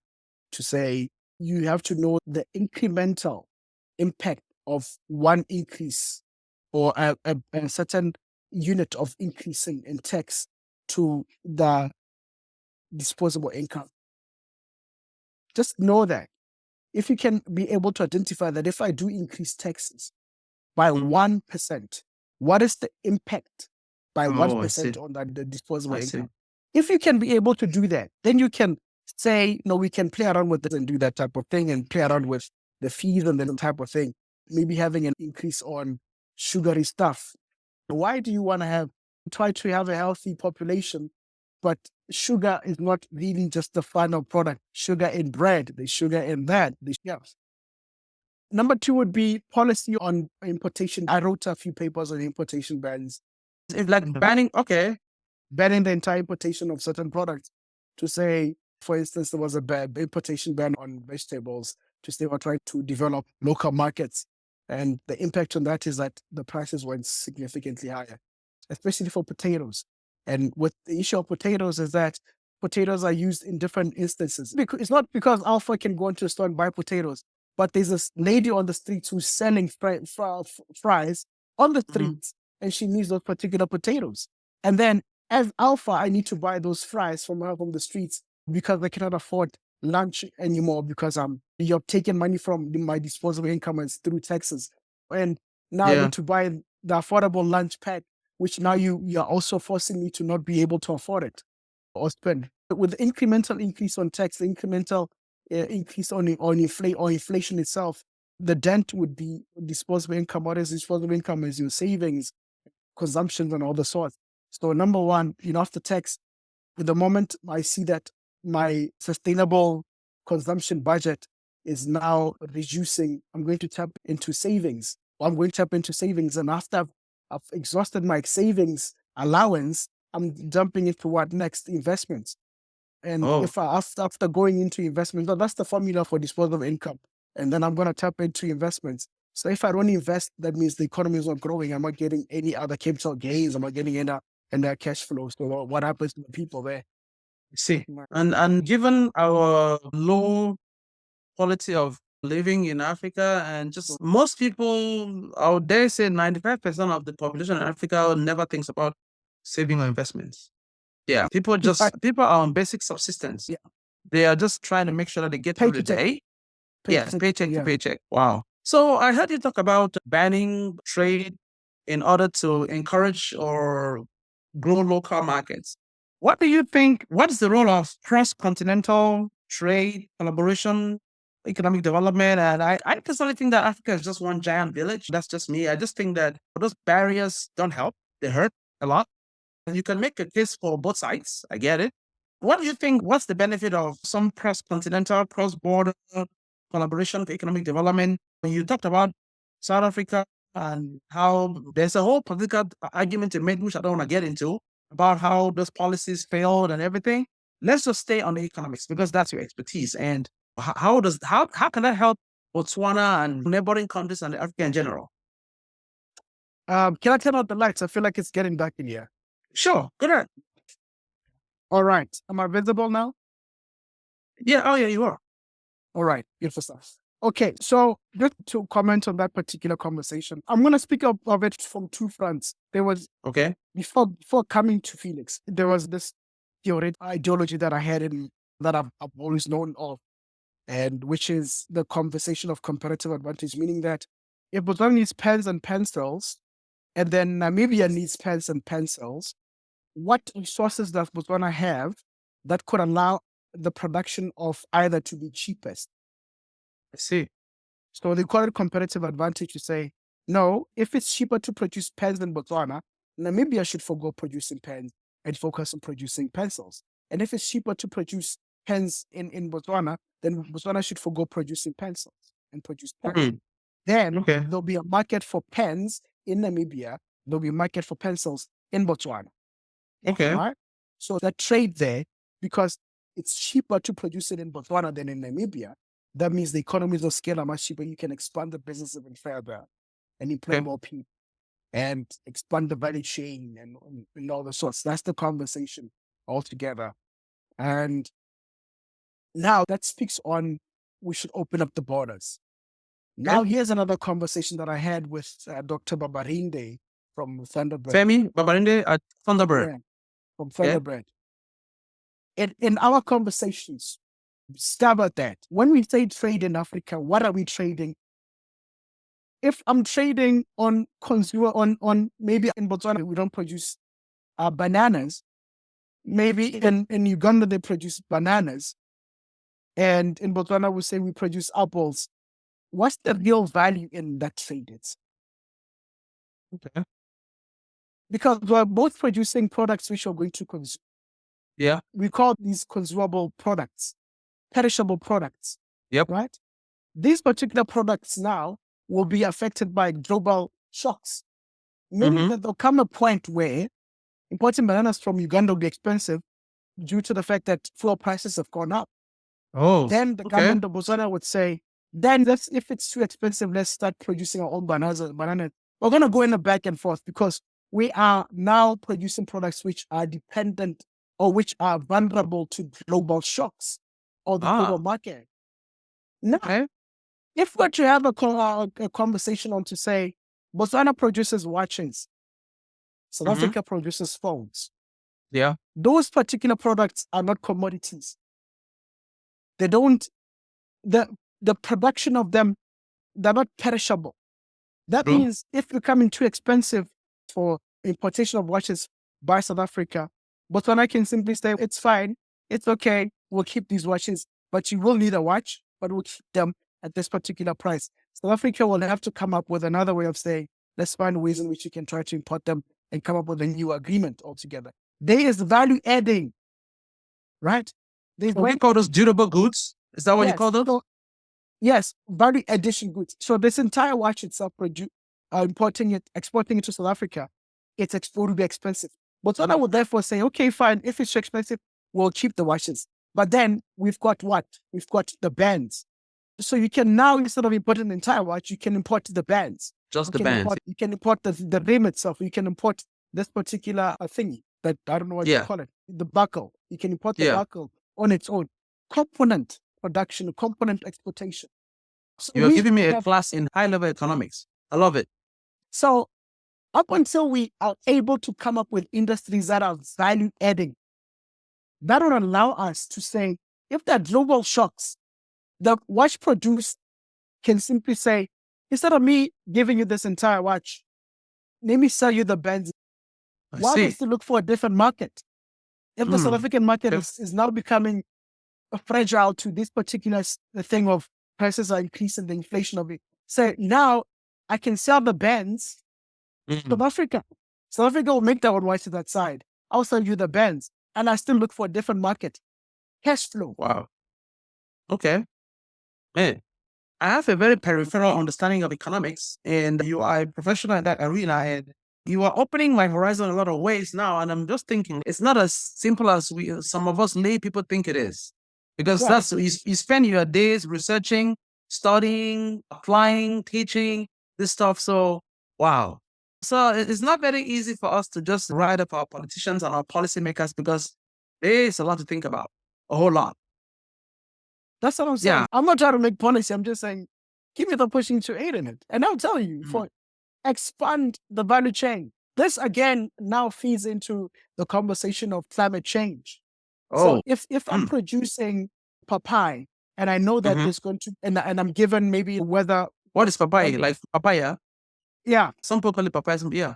S2: to say you have to know the incremental impact of one increase or a certain unit of increasing in tax to the disposable income. Just know that if you can be able to identify that if I do increase taxes by 1%, what is the impact by
S1: Oh, I see.
S2: 1% on the disposable
S1: I see.
S2: income? If you can be able to do that, then you can say, no, we can play around with this and do that type of thing and play around with the fees and that type of thing. Maybe having an increase on sugary stuff. Why do you want to try to have a healthy population, but sugar is not really just the final product? Sugar in bread, the sugar in that. Yes. Number two would be policy on importation. I wrote a few papers on importation bans.
S1: It's like banning, okay.
S2: Banning the entire importation of certain products. To say, for instance, there was a importation ban on vegetables to say we're trying to develop local markets. And the impact on that is that the prices went significantly higher, especially for potatoes. And with the issue of potatoes is that potatoes are used in different instances. It's not because Alpha can go into a store and buy potatoes, but there's this lady on the streets who's selling fries on the streets, and she needs those particular potatoes. And then as Alpha, I need to buy those fries from her from the streets because I cannot afford lunch anymore because you're taking money from my disposable income and through taxes. And now I need to buy the affordable lunch pack, which now you're also forcing me to not be able to afford it or spend. With incremental increase on tax, the incremental increase on inflation itself, the dent would be disposable income. What is disposable income? Is your savings, consumptions, and all the sorts. So number one, after tax, at the moment I see that my sustainable consumption budget is now reducing, I'm going to tap into savings. I'm going to tap into savings. And after I've exhausted my savings allowance, I'm jumping into what next? Investments. And if after going into investments, that's the formula for disposable income. And then I'm going to tap into investments. So if I don't invest, that means the economy is not growing. I'm not getting any other capital gains. I'm not getting any cash flows. So what happens to the people there?
S1: See, and given our low quality of living in Africa, and just most people, I would dare say 95% of the population in Africa never thinks about saving or investments. Yeah, people are on basic subsistence.
S2: Yeah.
S1: They are just trying to make sure that they get through the day. Yes, paycheck to paycheck. Wow. So I heard you talk about banning trade in order to encourage or grow local markets. What do you think? What is the role of cross-continental trade, collaboration, economic development? And I personally think that Africa is just one giant village. That's just me. I just think that those barriers don't help. They hurt a lot. And you can make a case for both sides. I get it. What do you think? What's the benefit of some cross-continental, cross-border collaboration for economic development? When you talked about South Africa and how there's a whole political argument to make, which I don't want to get into, about how those policies failed and everything. Let's just stay on the economics because that's your expertise. And how can that help Botswana and neighboring countries and Africa in general?
S2: Can I turn out the lights? I feel like it's getting dark in here.
S1: Sure, go ahead.
S2: All right. Am I visible now?
S1: Yeah, oh yeah, you are.
S2: All right. Beautiful stuff. Okay, so just to comment on that particular conversation, I'm going to speak of it from two fronts. There was, before coming to Felix, there was this ideology that I had that I've always known of, and which is the conversation of comparative advantage, meaning that if Botswana needs pens and pencils, and then Namibia needs pens and pencils, what resources does Botswana have that could allow the production of either to be cheapest?
S1: I see.
S2: So they call it comparative advantage to say, no, if it's cheaper to produce pens in Botswana, Namibia should forgo producing pens and focus on producing pencils. And if it's cheaper to produce pens in Botswana, then Botswana should forgo producing pencils and produce pens. Then there'll be a market for pens in Namibia. There'll be a market for pencils in Botswana.
S1: Okay.
S2: Right? So that trade there, because it's cheaper to produce it in Botswana than in Namibia, That means the economies of scale are much cheaper. You can expand the business even further and employ
S1: Okay.
S2: more people and expand the value chain and all the sorts. That's the conversation altogether. And now that speaks on we should open up the borders. Now,
S1: Okay.
S2: here's another conversation that I had with Dr. Babarinde from Thunderbird.
S1: Femi Babarinde at Thunderbird.
S2: Yeah, from
S1: Okay.
S2: Thunderbird. In our conversations, stab at that. When we say trade in Africa, what are we trading? If I'm trading on consumer, on maybe in Botswana, we don't produce bananas. Maybe in Uganda, they produce bananas. And in Botswana, we say we produce apples. What's the real value in that trade? It's
S1: Okay.
S2: because we're both producing products which are going to consume.
S1: Yeah.
S2: We call these consumable products, perishable products,
S1: Yep.
S2: right? These particular products now will be affected by global shocks. Meaning
S1: Mm-hmm.
S2: that there'll come a point where importing bananas from Uganda will be expensive due to the fact that fuel prices have gone up.
S1: Oh.
S2: Then the
S1: Okay.
S2: government of Botswana would say, then if it's too expensive, let's start producing our own bananas. We're going to go in the back and forth because we are now producing products which are dependent or which are vulnerable to global shocks or the global market. Now,
S1: Okay.
S2: if we're to have a conversation on to say, Botswana produces watches, South
S1: Mm-hmm.
S2: Africa produces phones.
S1: Yeah.
S2: Those particular products are not commodities. They don't, the production of them, they're not perishable. That
S1: True.
S2: means if becoming too expensive for importation of watches by South Africa, Botswana can simply say, it's fine, it's okay, we'll keep these watches, but you will need a watch, but we'll keep them at this particular price. South Africa will have to come up with another way of saying, let's find ways in which you can try to import them and come up with a new agreement altogether. There is value adding, right? There's
S1: So we call those durable goods. Is that what you call those?
S2: So, yes, value addition goods. So this entire watch itself, exporting it to South Africa, will be expensive. Botswana would therefore say, okay, fine, if it's too expensive, we'll keep the watches. But then we've got what? We've got the bands. So you can now, instead of importing the entire watch, you can import the bands.
S1: Just the bands.
S2: You can import the rim itself. You can import this particular thing that I don't know what you call it, the buckle. You can import the buckle on its own. Component production, component exportation. So
S1: You're giving me a class in high-level economics. I love it.
S2: So up until we are able to come up with industries that are value adding, that will allow us to say, if there are global shocks, the watch produced can simply say, instead of me giving you this entire watch, let me sell you the bands. Why do you look for a different market? If the South African market is now becoming fragile to this particular thing of prices are increasing, the inflation of it. So now I can sell the bands to South Africa. South Africa will make their own watch to that side. I'll sell you the bands and I still look for a different market. Cash flow.
S1: Wow. Okay. Man, I have a very peripheral understanding of economics, and you are a professional in that arena, and you are opening my horizon in a lot of ways now. And I'm just thinking, it's not as simple as some of us lay people think it is, because that's you spend your days researching, studying, applying, teaching this stuff. So wow. So it's not very easy for us to just write up our politicians and our policymakers because there's a lot to think about, a whole lot.
S2: That's what I'm saying. I'm not trying to make policy. I'm just saying, give me the pushing to aid in it. And I'll tell you, for expand the value chain. This again now feeds into the conversation of climate change. So if I'm producing papaya and I know that there's going to, and I'm given maybe weather.
S1: What is papaya? Like papaya?
S2: Yeah.
S1: Some people call it papaya. Yeah.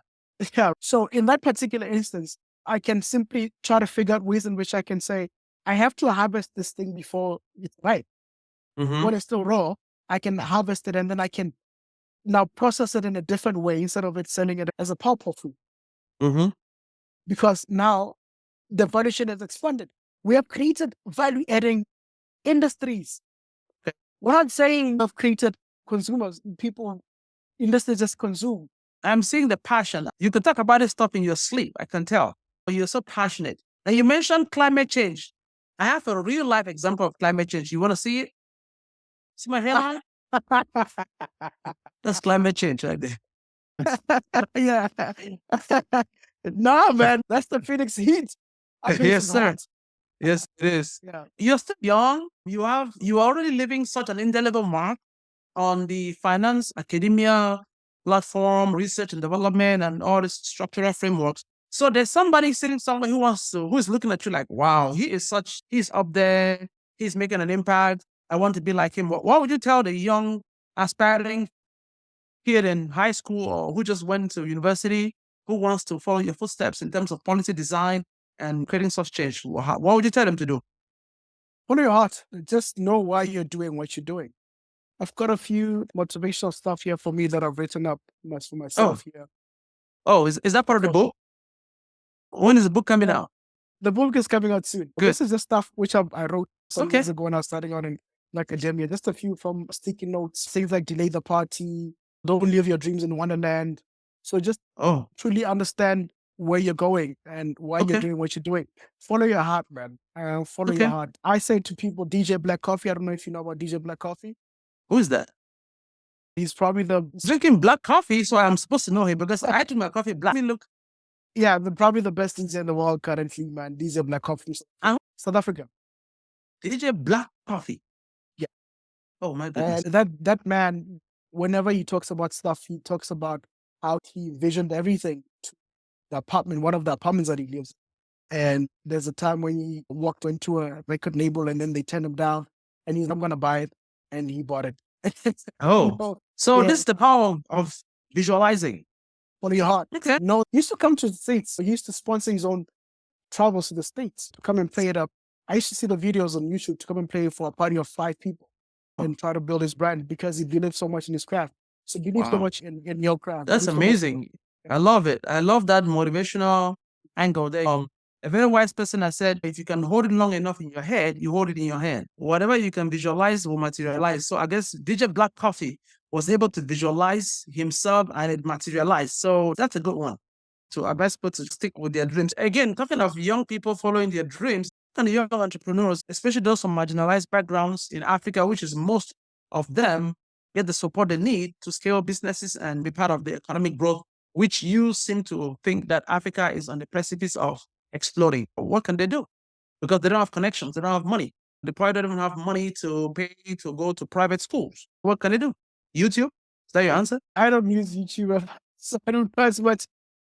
S2: Yeah. So in that particular instance, I can simply try to figure out ways in which I can say, I have to harvest this thing before it's ripe. When it's still raw, I can harvest it and then I can now process it in a different way instead of it selling it as a pulp of food. Because now the value chain has expanded. We have created value-adding industries. We're not saying we've created consumers, people, industries just consume. I'm seeing the passion. You could talk about this stuff in your sleep, I can tell. You're so passionate. And you mentioned climate change. I have a real-life example of climate change. You want to see it?
S1: See my hairline? That's climate change right there.
S2: Yeah. Nah, man, that's the Phoenix heat. Our place
S1: Yes,
S2: is
S1: sir.
S2: hot.
S1: Yes, it is.
S2: Yeah.
S1: You're still young. You are already leaving such an indelible mark on the finance academia platform, research and development, and all these structural frameworks. So there's somebody sitting somewhere who is looking at you like, wow, he's up there, he's making an impact. I want to be like him. What would you tell the young aspiring kid in high school or who just went to university, who wants to follow your footsteps in terms of policy design and creating such change? What would you tell them to do?
S2: Follow your heart. Just know why you're doing what you're doing. I've got a few motivational stuff here for me that I've written up for
S1: Oh,
S2: myself here.
S1: is that part of the book? When is the book coming out?
S2: The book is coming out soon.
S1: Good.
S2: This is just stuff which I wrote some
S1: Okay.
S2: years ago when I was starting out in academia. Just a few from sticky notes, things like delay the party, don't live your dreams in Wonderland. So just
S1: Oh,
S2: truly understand where you're going and why you're
S1: okay.
S2: doing what you're doing. Follow your heart, man. Follow your
S1: Okay.
S2: heart. I say to people, DJ Black Coffee. I don't know if you know about DJ Black Coffee.
S1: Who is that?
S2: He's probably
S1: Drinking black coffee, so I'm supposed to know him because I drink my coffee black. Look,
S2: probably the best DJ in the world currently, man. DJ Black Coffee.
S1: and
S2: South Africa.
S1: DJ Black Coffee.
S2: Yeah.
S1: Oh my goodness.
S2: And that man, whenever he talks about stuff, he talks about how he visioned everything to the apartment, one of the apartments that he lives in. And there's a time when he walked into a record label and then they turned him down and he's, I'm going to buy it. And he bought it.
S1: Oh, so
S2: yeah.
S1: this is the power of visualizing.
S2: Follow your heart.
S1: Okay.
S2: No, he used to come to the States. He used to sponsor his own travels to the States to come and play it up. I used to see the videos on YouTube to come and play for a party of 5 people and try to build his brand because he believed so much in his craft. So believe so
S1: Wow.
S2: much in your craft.
S1: That's
S2: Believe so much-
S1: amazing. I love it. I love that motivational angle there. A very wise person has said, if you can hold it long enough in your head, you hold it in your hand. Whatever you can visualize will materialize. So I guess DJ Black Coffee was able to visualize himself and it materialized. So that's a good one to advise people to stick with their dreams. Again, talking of young people following their dreams and young entrepreneurs, especially those from marginalized backgrounds in Africa, which is most of them, get the support they need to scale businesses and be part of the economic growth, which you seem to think that Africa is on the precipice of exploding. What can they do? Because they don't have connections, they don't have money. They probably don't even have money to pay to go to private schools. What can they do? YouTube? Is that your answer?
S2: I don't use YouTube, so I don't know as much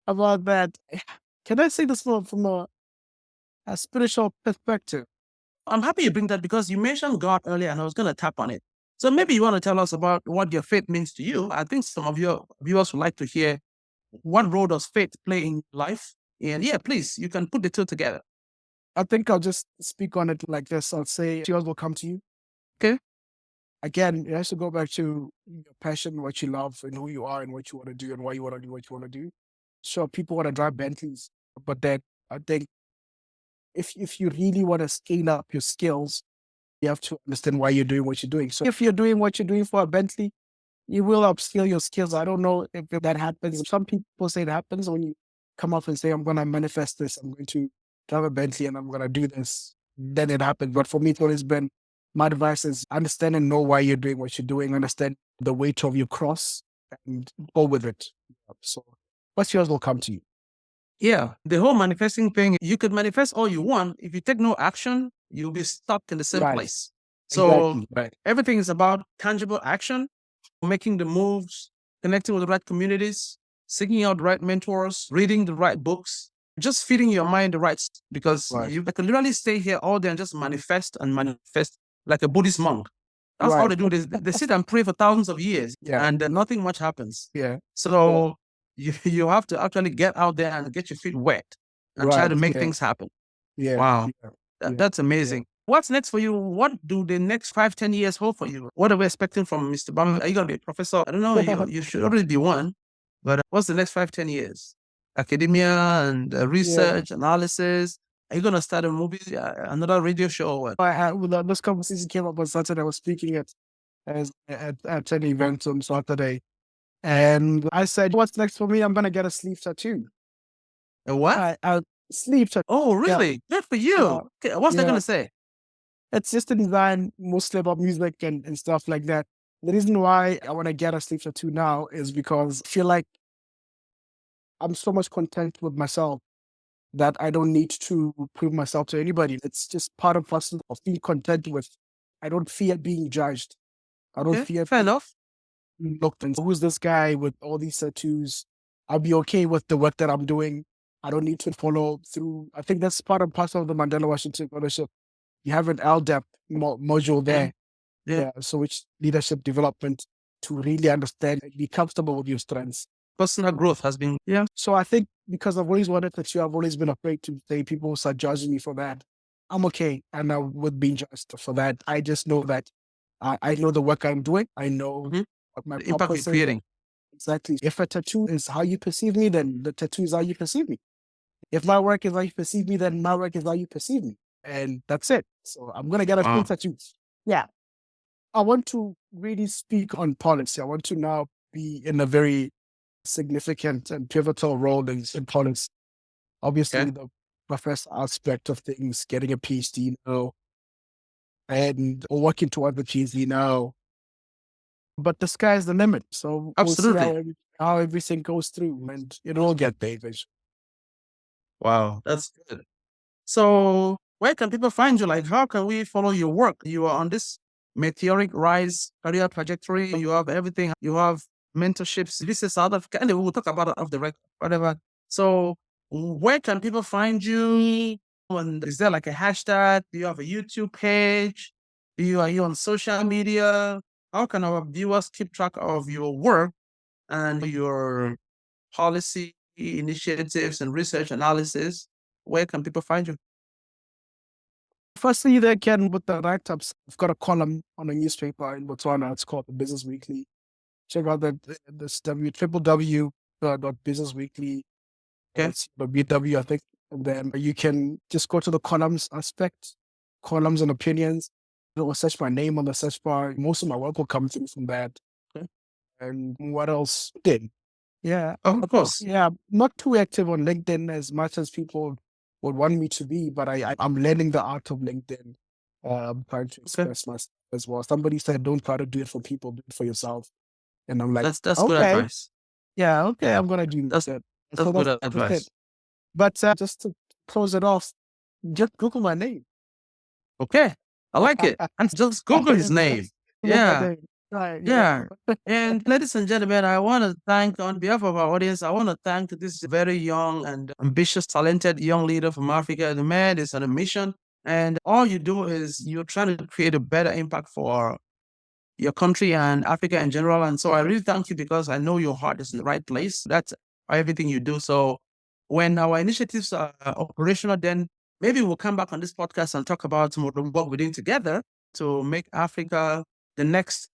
S2: about that. Can I say this from a spiritual perspective?
S1: I'm happy you bring that because you mentioned God earlier and I was going to tap on it. So maybe you want to tell us about what your faith means to you. I think some of your viewers would like to hear what role does faith play in life? And yeah, please, you can put the two together.
S2: I think I'll just speak on it like this. I'll say yours will come to you.
S1: Okay.
S2: Again, it has to go back to your passion, what you love, and who you are, and what you want to do, and why you want to do what you want to do. Sure, people want to drive Bentleys, but then I think if you really want to scale up your skills, you have to understand why you're doing what you're doing. So if you're doing what you're doing for a Bentley, you will upskill your skills. I don't know if that happens. Some people say it happens when you come up and say, I'm going to manifest this. I'm going to drive a Bentley and I'm going to do this. Then it happens. But for me, it's always been, my advice is understand and know why you're doing what you're doing. Understand the weight of your cross and go with it. So what's yours will come to you.
S1: Yeah, the whole manifesting thing, you could manifest all you want. If you take no action, you'll be stuck in the same
S2: Right.
S1: place. So
S2: Exactly. Right.
S1: everything is about tangible action, making the moves, connecting with the right communities, seeking out the right mentors, reading the right books, just feeding your mind the right stuff. Because
S2: Right.
S1: you can literally stay here all day and just manifest and manifest like a Buddhist monk. That's all
S2: Right.
S1: they do. They sit and pray for thousands of years
S2: Yeah.
S1: and nothing much happens.
S2: Yeah.
S1: So you have to actually get out there and get your feet wet and try
S2: Right.
S1: to make
S2: Yeah.
S1: things happen.
S2: Yeah.
S1: Wow.
S2: Yeah.
S1: That's amazing. What's next for you? What do the next 5-10 years hold for you? What are we expecting from Mr. Bame? Are you going to be a professor? I don't know. You should already be one. But what's the next 5-10 years? Academia and research, analysis. Are you going to start a movie, another radio show? Or what?
S2: I had, well, this conversation came up on Saturday. I was speaking at an event on Saturday. And I said, what's next for me? I'm going to get a sleeve tattoo.
S1: A what?
S2: A sleeve tattoo.
S1: Oh, really? Good for you. Okay, what's that going to say?
S2: It's just a design, mostly about music and stuff like that. The reason why I want to get a sleeve tattoo now is because I feel like I'm so much content with myself that I don't need to prove myself to anybody. It's just part of us of being content with. I don't fear being judged. I don't fear
S1: Fair enough.
S2: being looked and who's this guy with all these tattoos? I'll be okay with the work that I'm doing. I don't need to follow through. I think that's part and parcel of the Mandela Washington Entrepreneurship. You have an LDEP module there.
S1: Yeah.
S2: So which leadership development to really understand and be comfortable with your strengths.
S1: Personal growth has been,
S2: So I think because I've always wanted to, I've always been afraid to say people start judging me for that. I'm okay. And I would be judged for that. I just know that I know the work I'm doing. I know what my
S1: the impact
S2: purpose
S1: you're
S2: is.
S1: creating.
S2: Exactly. If a tattoo is how you perceive me, then the tattoo is how you perceive me. If my work is how you perceive me, then my work is how you perceive me. And that's it. So I'm going to get a few
S1: Wow.
S2: tattoos. Yeah. I want to really speak on policy. I want to now be in a very significant and pivotal role in politics. Obviously, the first aspect of things, getting a PhD now and working towards the PhD now. But the sky's the limit. So we'll see
S1: Absolutely.
S2: how everything goes through and it'll all get there eventually.
S1: Wow, that's good. So where can people find you? Like, how can we follow your work? You are on this meteoric rise career trajectory. You have everything. You have mentorships. This is South Africa. Anyway, we'll talk about it off the record, whatever. So where can people find you? And is there like a hashtag? Do you have a YouTube page? Are you on social media? How can our viewers keep track of your work and your policy initiatives and research analysis? Where can people find you?
S2: Firstly, they can, with the write-ups, I've got a column on a newspaper in Botswana. It's called the Business Weekly. Check out this www.businessweekly. It's BW, I think. And then you can just go to the columns aspect, columns and opinions. Or search my name on the search bar. Most of my work will come through from that.
S1: Okay.
S2: And what else? LinkedIn. Yeah.
S1: Of course.
S2: Yeah. Not too active on LinkedIn as much as people would want me to be, but I'm learning the art of LinkedIn. I'm trying to express myself as well. Somebody said, don't try to do it for people, do it for yourself. And I'm like,
S1: That's good
S2: okay.
S1: advice.
S2: Yeah, okay, I'm gonna do
S1: That's
S2: that.
S1: that's
S2: So
S1: good
S2: that's it.
S1: advice.
S2: But just to close it off, just Google my name.
S1: Okay, I like it. And just Google his name.
S2: Google my
S1: Yeah,
S2: name. Right.
S1: yeah. And ladies and gentlemen, I want to thank, on behalf of our audience, I want to thank this very young and ambitious, talented young leader from Africa. The man is on a mission, and all you do is you're trying to create a better impact for your country and Africa in general. And so I really thank you because I know your heart is in the right place. That's everything you do. So when our initiatives are operational, then maybe we'll come back on this podcast and talk about some of the work we're doing together to make Africa the next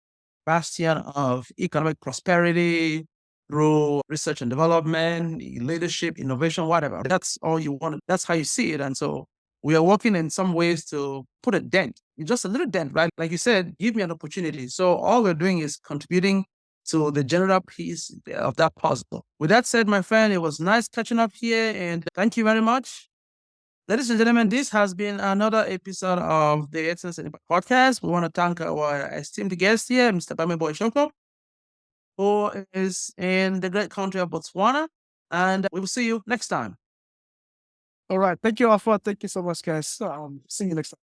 S1: bastion of economic prosperity through research and development, leadership, innovation, whatever. That's all you want. That's how you see it. And so we are working in some ways to put a dent, just a little dent, right? Like you said, give me an opportunity. So all we're doing is contributing to the general piece of that puzzle. With that said, my friend, it was nice catching up here, and thank you very much. Ladies and gentlemen, this has been another episode of the Excellence and Impact Podcast. We want to thank our esteemed guest here, Mr. Bame Boishoko, who is in the great country of Botswana. And we will see you next time.
S2: All right. Thank you, Alpha. Thank you so much, guys. See you next time.